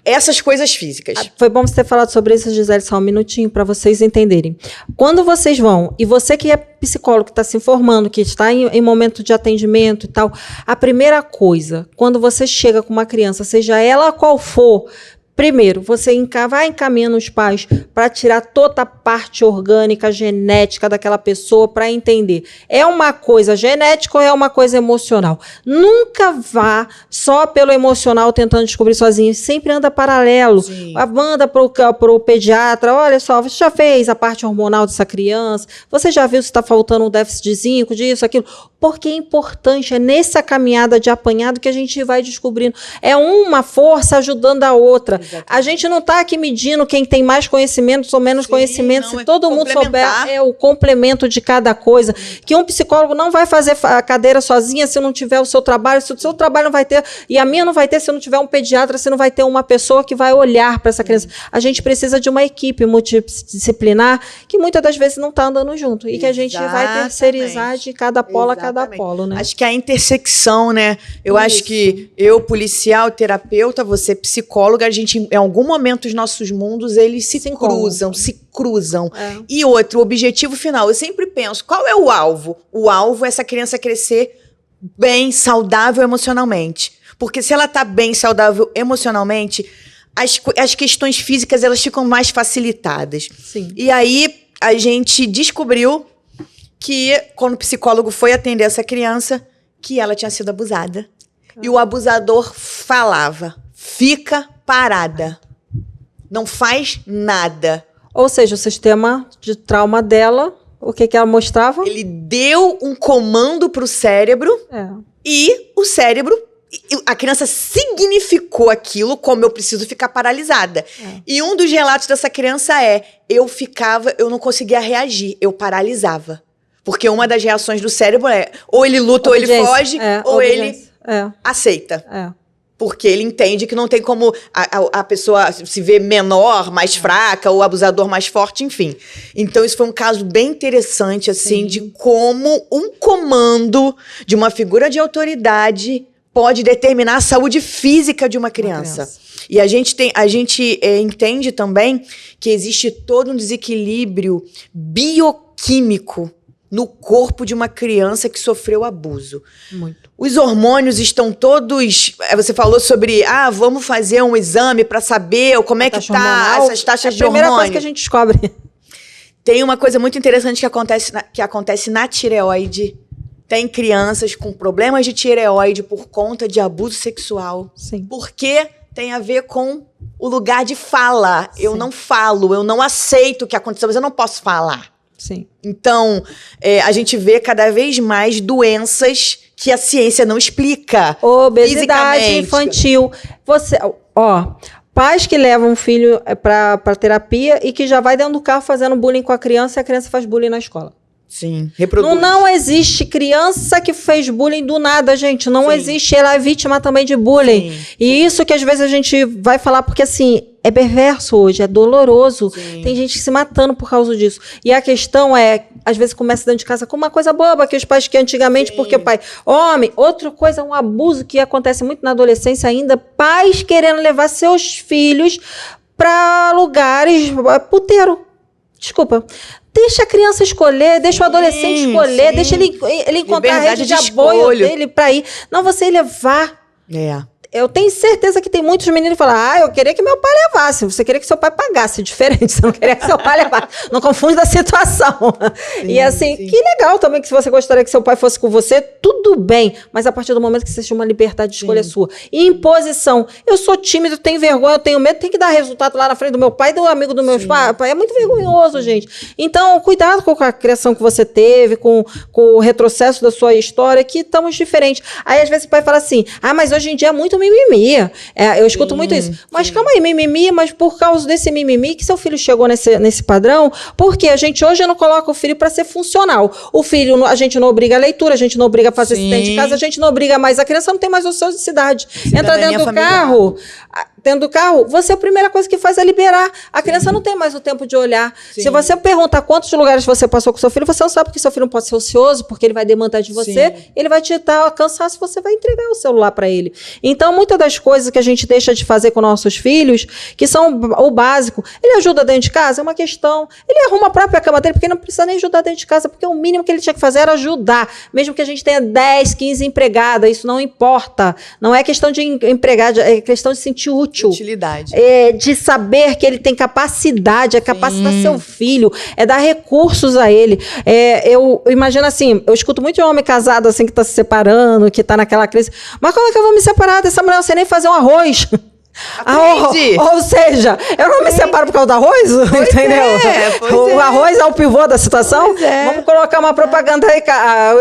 essas coisas físicas. Foi bom você ter falado sobre isso, Gisele, só um minutinho para vocês entenderem. Quando vocês vão, e você que é psicólogo, que está se informando, que está em momento de atendimento e tal, a primeira coisa, quando você chega com uma criança, seja ela qual for, primeiro, você vai encaminhando os pais para tirar toda a parte orgânica, genética daquela pessoa para entender. É uma coisa genética ou é uma coisa emocional? Nunca vá só pelo emocional tentando descobrir sozinho. Sempre anda paralelo. Manda para o pediatra. Olha só, você já fez a parte hormonal dessa criança? Você já viu se está faltando um déficit de zinco, disso, aquilo? Porque é importante, é nessa caminhada de apanhado que a gente vai descobrindo. É uma força ajudando a outra. Exatamente. A gente não está aqui medindo quem tem mais conhecimentos ou menos conhecimentos. Se todo mundo souber, é o complemento de cada coisa. Que um psicólogo não vai fazer a cadeira sozinha se não tiver o seu trabalho. Se o seu trabalho não vai ter, e a minha não vai ter se não tiver um pediatra, se não vai ter uma pessoa que vai olhar para essa criança. A gente precisa de uma equipe multidisciplinar que muitas das vezes não está andando junto. E que a gente vai terceirizar de cada polo a cada polo, né? Acho que a intersecção, né? Eu acho que eu, policial, terapeuta, você, psicóloga, a gente, em algum momento, os nossos mundos, eles se cruzam. E outro, o objetivo final, eu sempre penso, qual é o alvo? O alvo é essa criança crescer bem, saudável emocionalmente. Porque se ela tá bem, saudável emocionalmente, as questões físicas, elas ficam mais facilitadas. Sim. E aí, a gente descobriu que, quando o psicólogo foi atender essa criança, que ela tinha sido abusada. E o abusador falava, fica parada, não faz nada. Ou seja, o sistema de trauma dela, o que ela mostrava? Ele deu um comando para o cérebro e o cérebro, a criança significou aquilo como eu preciso ficar paralisada. E um dos relatos dessa criança eu não conseguia reagir, eu paralisava. Porque uma das reações do cérebro é ou ele luta ou ele foge, ou ele aceita. Porque ele entende que não tem como a pessoa se ver menor, mais fraca, ou o abusador mais forte, enfim. Então, isso foi um caso bem interessante, assim, de como um comando de uma figura de autoridade pode determinar a saúde física de uma criança. E a gente entende também que existe todo um desequilíbrio bioquímico no corpo de uma criança que sofreu abuso. Muito. Os hormônios estão todos... Você falou sobre, vamos fazer um exame para saber como é que tá essas taxas de hormônio. É a primeira coisa que a gente descobre. Tem uma coisa muito interessante que acontece na tireoide. Tem crianças com problemas de tireoide por conta de abuso sexual. Sim. Porque tem a ver com o lugar de fala. Sim. Eu não falo, eu não aceito o que aconteceu, mas eu não posso falar. Sim. Então, a gente vê cada vez mais doenças que a ciência não explica. Obesidade infantil. Pais que levam um filho para terapia e que já vai dentro do carro fazendo bullying com a criança e a criança faz bullying na escola. Sim, reproduz. Não existe criança que fez bullying do nada, gente. Não existe. Ela é vítima também de bullying. Sim. E isso que às vezes a gente vai falar, porque assim, é perverso hoje, é doloroso. Sim. Tem gente se matando por causa disso. E a questão é, às vezes começa dentro de casa com uma coisa boba, que os pais que antigamente, sim, porque o pai... Homem, outra coisa, um abuso que acontece muito na adolescência ainda, pais querendo levar seus filhos para lugares puteiro. Desculpa. Deixa a criança escolher, deixa o adolescente escolher, sim, deixa ele encontrar a rede de apoio dele para ir. Não, você levar. Eu tenho certeza que tem muitos meninos que falam, eu queria que meu pai levasse. Você queria que seu pai pagasse, diferente. Você não queria que seu pai levasse. Não confunde a situação. Sim, e assim, sim, que legal também que se você gostaria que seu pai fosse com você, tudo bem. Mas a partir do momento que você tinha uma liberdade de escolha sua. E imposição. Eu sou tímido, tenho vergonha, eu tenho medo, tem que dar resultado lá na frente do meu pai e do amigo do meu pai. É muito vergonhoso, gente. Então, cuidado com a criação que você teve, com o retrocesso da sua história, que estamos diferentes. Aí, às vezes, o pai fala assim, mas hoje em dia é muito mimimi. Eu escuto muito isso. Mas calma aí, mimimi, mas por causa desse mimimi que seu filho chegou nesse padrão, porque a gente hoje não coloca o filho para ser funcional. O filho, a gente não obriga a leitura, a gente não obriga a fazer assistente de casa, a gente não obriga mais, a criança não tem mais ociosidade. Entra dentro do carro, você a primeira coisa que faz é liberar. A criança não tem mais o tempo de olhar. Sim. Se você perguntar quantos lugares você passou com seu filho, você não sabe que seu filho não pode ser ocioso, porque ele vai demandar de você, ele vai te cansar se você vai entregar o celular para ele. Então, muitas das coisas que a gente deixa de fazer com nossos filhos, que são o básico, ele ajuda dentro de casa, é uma questão. Ele arruma a própria cama dele, porque não precisa nem ajudar dentro de casa, porque o mínimo que ele tinha que fazer era ajudar. Mesmo que a gente tenha 10, 15 empregadas, isso não importa. Não é questão de empregada, é questão de sentir útil. Utilidade. De saber que ele tem capacidade, é capacitar seu filho, é dar recursos a ele. Eu imagino assim, eu escuto muito de homem casado assim, que está se separando, que está naquela crise. Mas como é que eu vou me separar dessa mulher? Eu não sei nem fazer um arroz. Ou seja, eu não me separo por causa do arroz, entendeu? O arroz é o pivô da situação. Vamos colocar uma propaganda aí,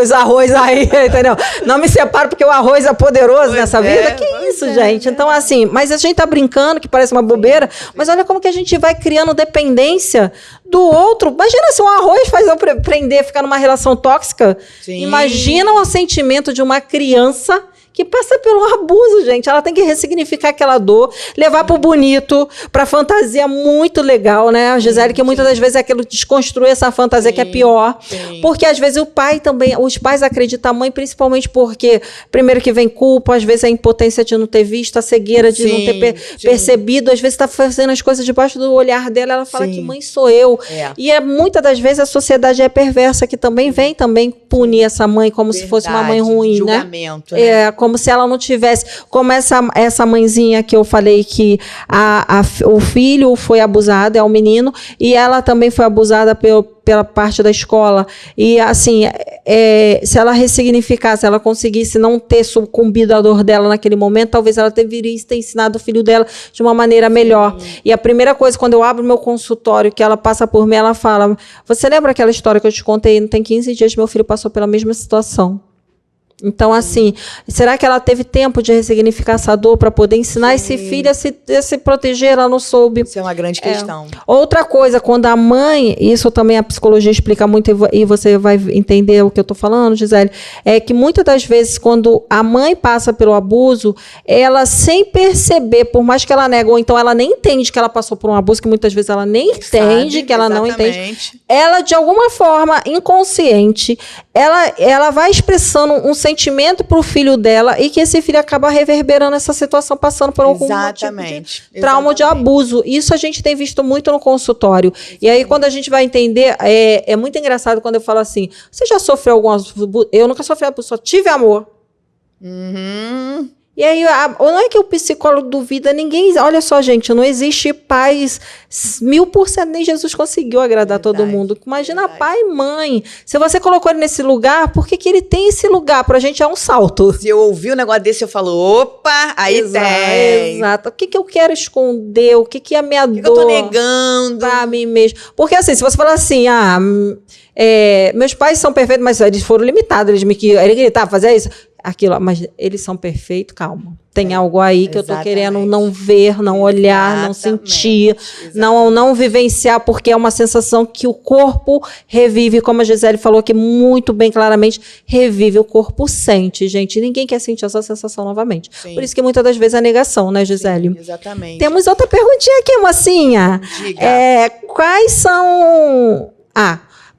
os arroz aí, entendeu? Não me separo porque o arroz é poderoso nessa vida. Que isso, gente? Então, assim, mas a gente tá brincando, que parece uma bobeira, mas olha como que a gente vai criando dependência do outro. Imagina se um arroz faz eu prender, ficar numa relação tóxica. Sim. Imagina o sentimento de uma criança que passa pelo abuso, gente. Ela tem que ressignificar aquela dor, levar pro bonito, pra fantasia muito legal, né? A Gisele, que muitas das vezes é aquilo, desconstruir essa fantasia que é pior. Sim. Porque às vezes o pai também, os pais acreditam a mãe, principalmente porque, primeiro que vem culpa, às vezes a impotência de não ter visto, a cegueira de não ter percebido, às vezes tá fazendo as coisas debaixo do olhar dela, ela fala que mãe sou eu. E muitas das vezes a sociedade é perversa, que também vem punir essa mãe como se fosse uma mãe ruim, julgamento, né? Como se ela não tivesse, como essa mãezinha que eu falei que o filho foi abusado, é o menino, e ela também foi abusada pela parte da escola. E assim, se ela ressignificasse, ela conseguisse não ter sucumbido à dor dela naquele momento, talvez ela deveria ter ensinado o filho dela de uma maneira melhor. E a primeira coisa, quando eu abro meu consultório, que ela passa por mim, ela fala, você lembra aquela história que eu te contei? Não tem 15 dias, meu filho passou pela mesma situação. Então, assim, será que ela teve tempo de ressignificar essa dor para poder ensinar esse filho a se proteger? Ela não soube. Isso é uma grande questão. Outra coisa, quando a mãe, isso também a psicologia explica muito e você vai entender o que eu estou falando, Gisele, é que muitas das vezes, quando a mãe passa pelo abuso, ela sem perceber, por mais que ela nega, ou então ela nem entende que ela passou por um abuso, que muitas vezes ela nem entende, que ela não entende, ela, de alguma forma, inconsciente, ela vai expressando um sentimento sentimento para o filho dela e que esse filho acaba reverberando essa situação, passando por algum tipo de trauma de abuso. Isso a gente tem visto muito no consultório. E aí, quando a gente vai entender, é muito engraçado quando eu falo assim, você já sofreu algum abuso? Eu nunca sofri abuso, só tive amor. Uhum. E aí, não é que o psicólogo duvida ninguém. Olha só, gente, não existe paz 1000%, nem Jesus conseguiu agradar todo mundo. Imagina pai e mãe. Se você colocou ele nesse lugar, por que ele tem esse lugar? Pra gente é um salto. Se eu ouvir um negócio desse, eu falo, opa, aí tem. Exato. O que eu quero esconder? O que é a minha dor? O que eu tô negando? Pra mim mesmo. Porque assim, se você falar assim, meus pais são perfeitos, mas eles foram limitados. Ele gritava, fazia isso. Aquilo, mas eles são perfeitos, calma. Tem algo aí que eu tô querendo não ver, não olhar, não sentir, não vivenciar, porque é uma sensação que o corpo revive, como a Gisele falou aqui muito bem claramente, revive, o corpo sente, gente. Ninguém quer sentir essa sensação novamente. Sim. Por isso que muitas das vezes é negação, né, Gisele? Sim, exatamente. Temos outra perguntinha aqui, mocinha. Diga.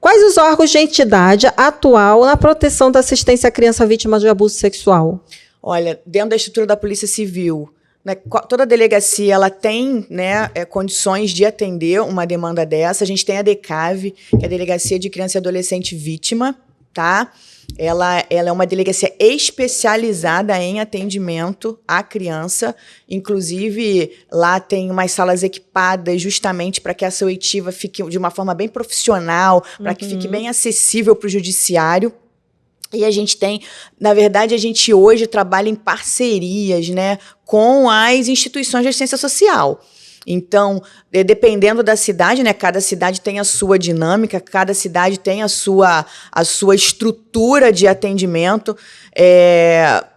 Quais os órgãos de entidade atual na proteção da assistência à criança vítima de abuso sexual? Olha, dentro da estrutura da Polícia Civil, né, toda delegacia ela tem, né, condições de atender uma demanda dessa. A gente tem a DECAV, que é a Delegacia de Criança e Adolescente Vítima, tá? Ela é uma delegacia especializada em atendimento à criança. Inclusive, lá tem umas salas equipadas justamente para que essa oitiva fique de uma forma bem profissional, para que fique bem acessível para o judiciário. E a gente tem, na verdade, a gente hoje trabalha em parcerias, né, com as instituições de assistência social. Então, dependendo da cidade, né, cada cidade tem a sua dinâmica, cada cidade tem a sua estrutura de atendimento.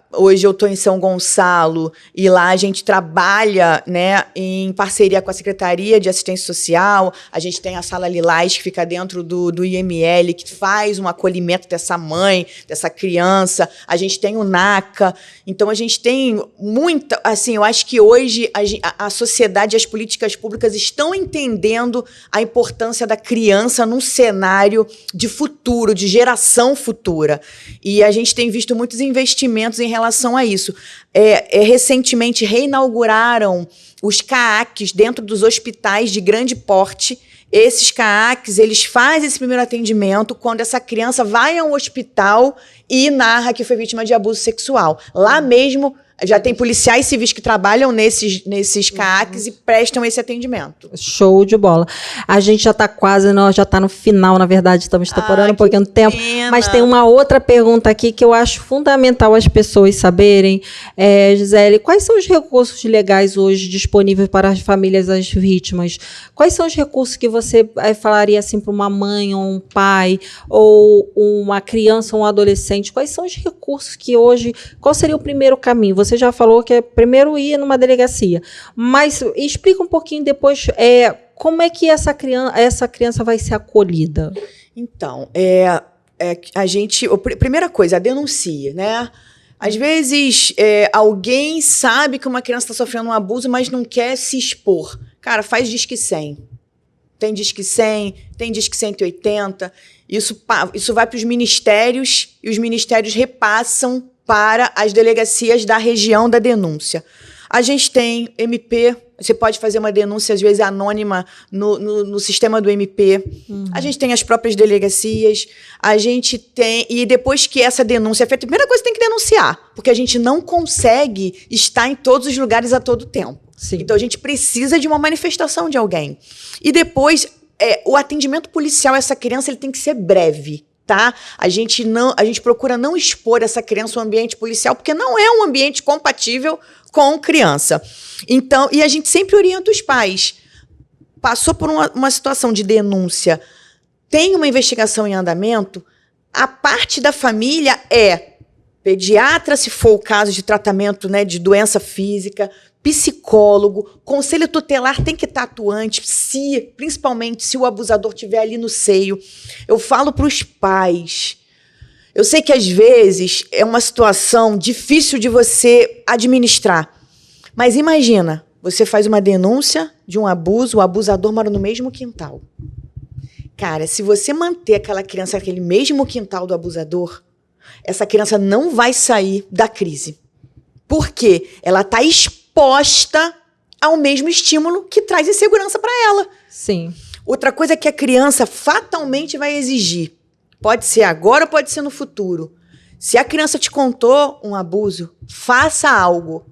Hoje eu estou em São Gonçalo e lá a gente trabalha, né, em parceria com a Secretaria de Assistência Social. A gente tem a Sala Lilás, que fica dentro do IML, que faz um acolhimento dessa mãe, dessa criança. A gente tem o NACA. Então, a gente tem muita... Assim, eu acho que hoje a sociedade e as políticas públicas estão entendendo a importância da criança num cenário de futuro, de geração futura. E a gente tem visto muitos investimentos em relação a isso. Recentemente reinauguraram os CAACs dentro dos hospitais de grande porte. Esses CAACs, eles fazem esse primeiro atendimento quando essa criança vai a um hospital e narra que foi vítima de abuso sexual. Lá mesmo, já tem policiais civis que trabalham nesses CAACs e prestam esse atendimento. Show de bola. A gente já está quase, já está no final, na verdade, estamos estourando um pouquinho de tempo. Mas tem uma outra pergunta aqui que eu acho fundamental as pessoas saberem. Gisele, quais são os recursos legais hoje disponíveis para as famílias das vítimas? Quais são os recursos que você falaria assim para uma mãe ou um pai, ou uma criança ou um adolescente? Quais são os recursos que hoje... Qual seria o primeiro caminho? Você já falou que é primeiro ir numa delegacia, mas explica um pouquinho depois como é que essa criança vai ser acolhida. Então, primeira coisa, a denúncia, né? Às vezes, alguém sabe que uma criança está sofrendo um abuso, mas não quer se expor. Cara, faz Disque 100. Tem Disque 100, tem Disque 180. Isso vai para os ministérios e os ministérios repassam para as delegacias da região da denúncia. A gente tem MP, você pode fazer uma denúncia, às vezes, anônima no sistema do MP. A gente tem as próprias delegacias, a gente tem... E depois que essa denúncia é feita, a primeira coisa tem que denunciar, porque a gente não consegue estar em todos os lugares a todo tempo. Sim. Então, a gente precisa de uma manifestação de alguém. E depois, o atendimento policial a essa criança ele tem que ser breve. Tá? A gente procura não expor essa criança ao ambiente policial, porque não é um ambiente compatível com criança. Então, e a gente sempre orienta os pais. Passou por uma situação de denúncia, tem uma investigação em andamento, a parte da família pediatra, se for o caso de tratamento, né, de doença física, psicólogo, conselho tutelar tem que estar atuante, principalmente se o abusador estiver ali no seio. Eu falo para os pais, eu sei que às vezes é uma situação difícil de você administrar, mas imagina, você faz uma denúncia de um abuso, o abusador mora no mesmo quintal. Cara, se você manter aquela criança naquele mesmo quintal do abusador, essa criança não vai sair da crise. Por quê? Ela está exposta ao mesmo estímulo que traz insegurança para ela. Sim. Outra coisa que a criança fatalmente vai exigir, pode ser agora ou pode ser no futuro. Se a criança te contou um abuso, faça algo.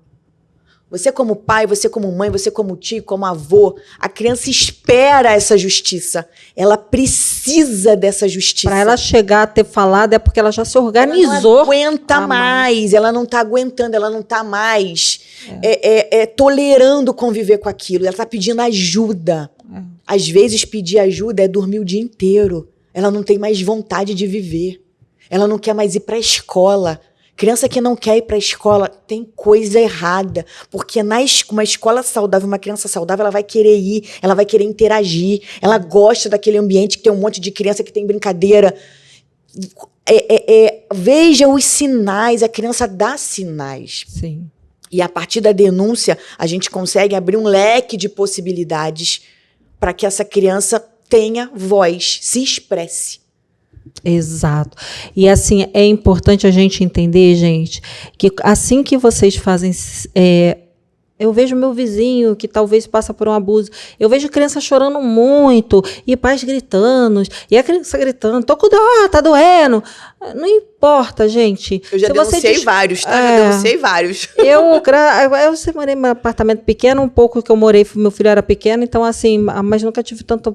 Você como pai, você como mãe, você como tio, como avô, a criança espera essa justiça. Ela precisa dessa justiça. Para ela chegar a ter falado é porque ela já se organizou. Ela não aguenta mais, ela não está aguentando, ela não está mais tolerando conviver com aquilo. Ela está pedindo ajuda. Às vezes pedir ajuda é dormir o dia inteiro. Ela não tem mais vontade de viver. Ela não quer mais ir para a escola. Criança que não quer ir para a escola tem coisa errada, porque uma escola saudável, uma criança saudável, ela vai querer ir, ela vai querer interagir, ela gosta daquele ambiente que tem um monte de criança que tem brincadeira. Veja os sinais, a criança dá sinais. Sim. E a partir da denúncia, a gente consegue abrir um leque de possibilidades para que essa criança tenha voz, se expresse. Exato. E assim, é importante a gente entender, gente, que assim que vocês fazem... eu vejo meu vizinho que talvez passa por um abuso, eu vejo criança chorando muito, e pais gritando, e a criança gritando, tô com dor, tá doendo. Não importa, gente. Eu já denunciei vários, tá? Já denunciei vários. Eu morei em um apartamento pequeno, um pouco que eu morei, meu filho era pequeno, então assim, mas nunca tive tanta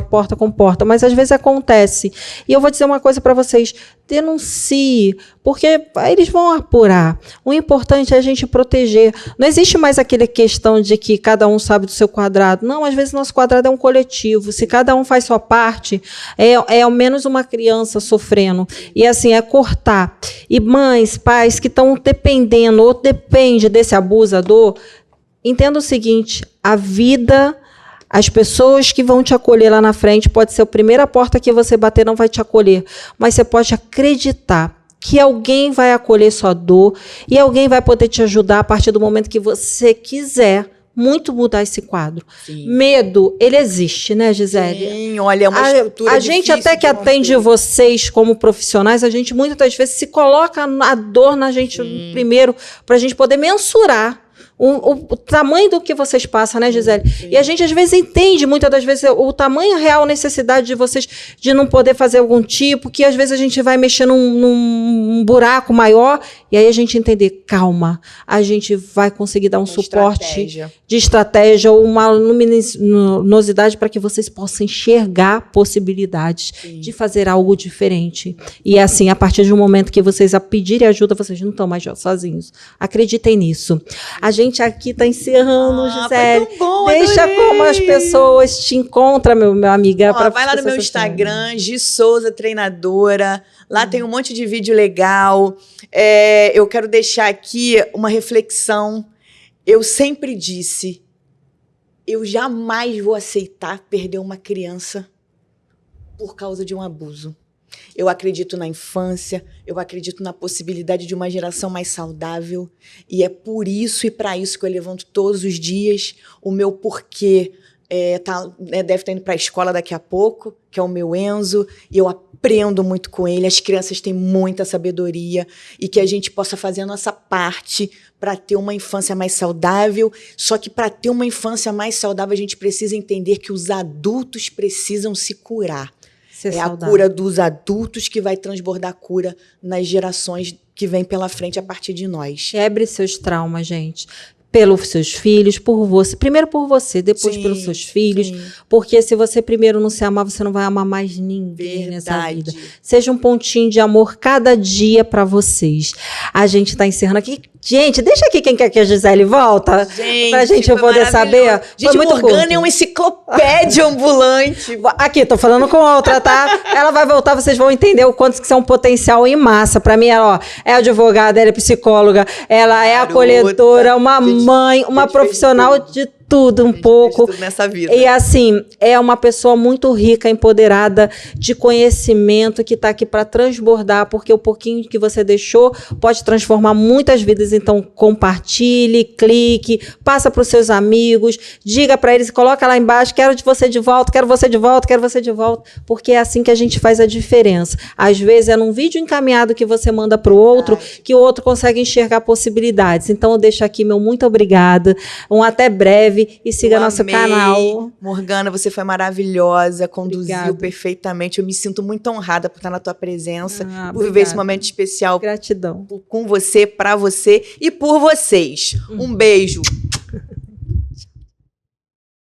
porta com porta, mas às vezes acontece. E eu vou dizer uma coisa para vocês, denuncie, porque eles vão apurar. O importante é a gente proteger. Não existe mais aquela questão de que cada um sabe do seu quadrado. Não, às vezes nosso quadrado é um coletivo. Se cada um faz sua parte, é ao menos uma criança sofrendo. E assim, é cortar. E mães, pais que estão dependendo ou depende desse abusador, entenda o seguinte, a vida... As pessoas que vão te acolher lá na frente, pode ser a primeira porta que você bater, não vai te acolher. Mas você pode acreditar que alguém vai acolher sua dor e alguém vai poder te ajudar a partir do momento que você quiser muito mudar esse quadro. Sim. Medo, ele existe, né, Gisele? Sim, olha, é uma estrutura a gente até que atende vocês como profissionais, a gente muitas das vezes se coloca a dor na gente primeiro, para a gente poder mensurar o tamanho do que vocês passam, né, Gisele? Sim. E a gente, às vezes, entende, muitas das vezes, o tamanho real, necessidade de vocês de não poder fazer algum tipo, que às vezes a gente vai mexer num buraco maior, e aí a gente entender, calma, a gente vai conseguir dar um suporte de estratégia ou uma luminosidade para que vocês possam enxergar possibilidades de fazer algo diferente. E assim, a partir de um momento que vocês pedirem ajuda, vocês não estão mais sozinhos. Acreditem nisso. A gente aqui está encerrando, Gisele. Foi tão bom, deixa adorei. Como as pessoas te encontram, meu amiga. Vai lá no meu Instagram, Gi Souza Treinadora. Lá tem um monte de vídeo legal. Eu quero deixar aqui uma reflexão. Eu sempre disse, eu jamais vou aceitar perder uma criança por causa de um abuso. Eu acredito na infância, eu acredito na possibilidade de uma geração mais saudável, e é por isso e para isso que eu levanto todos os dias. O meu porquê deve estar indo para a escola daqui a pouco, que é o meu Enzo, e eu aprendo muito com ele. As crianças têm muita sabedoria, e que a gente possa fazer a nossa parte para ter uma infância mais saudável. Só que para ter uma infância mais saudável, a gente precisa entender que os adultos precisam se curar. A cura dos adultos que vai transbordar a cura nas gerações que vêm pela frente a partir de nós. Quebre seus traumas, gente. Pelos seus filhos, por você. Primeiro por você, depois pelos seus filhos. Sim. Porque se você primeiro não se amar, você não vai amar mais ninguém nessa vida. Seja um pontinho de amor cada dia para vocês. A gente está encerrando aqui. Gente, deixa aqui quem quer que a Gisele volta. Pra gente poder saber. Gente, Morgana é uma enciclopédia ambulante. Aqui, tô falando com outra, tá? Ela vai voltar, vocês vão entender o quanto que isso é um potencial em massa. Pra mim, ela é advogada, ela é psicóloga, ela é acolhedora, uma mãe, uma profissional de tudo um pouco. Tudo nessa vida. E assim, é uma pessoa muito rica, empoderada de conhecimento, que está aqui para transbordar, porque o pouquinho que você deixou pode transformar muitas vidas. Então, compartilhe, clique, passa para os seus amigos, diga para eles, coloca lá embaixo, quero você de volta, quero você de volta, quero você de volta, porque é assim que a gente faz a diferença. Às vezes é num vídeo encaminhado que você manda para o outro, que o outro consegue enxergar possibilidades. Então, eu deixo aqui meu muito obrigada, um até breve, e siga nosso canal. Morgana, você foi maravilhosa, conduziu Obrigada. Perfeitamente. Eu me sinto muito honrada por estar na tua presença, por Obrigada. viver esse momento especial Gratidão. com você, pra você e por vocês. Um beijo.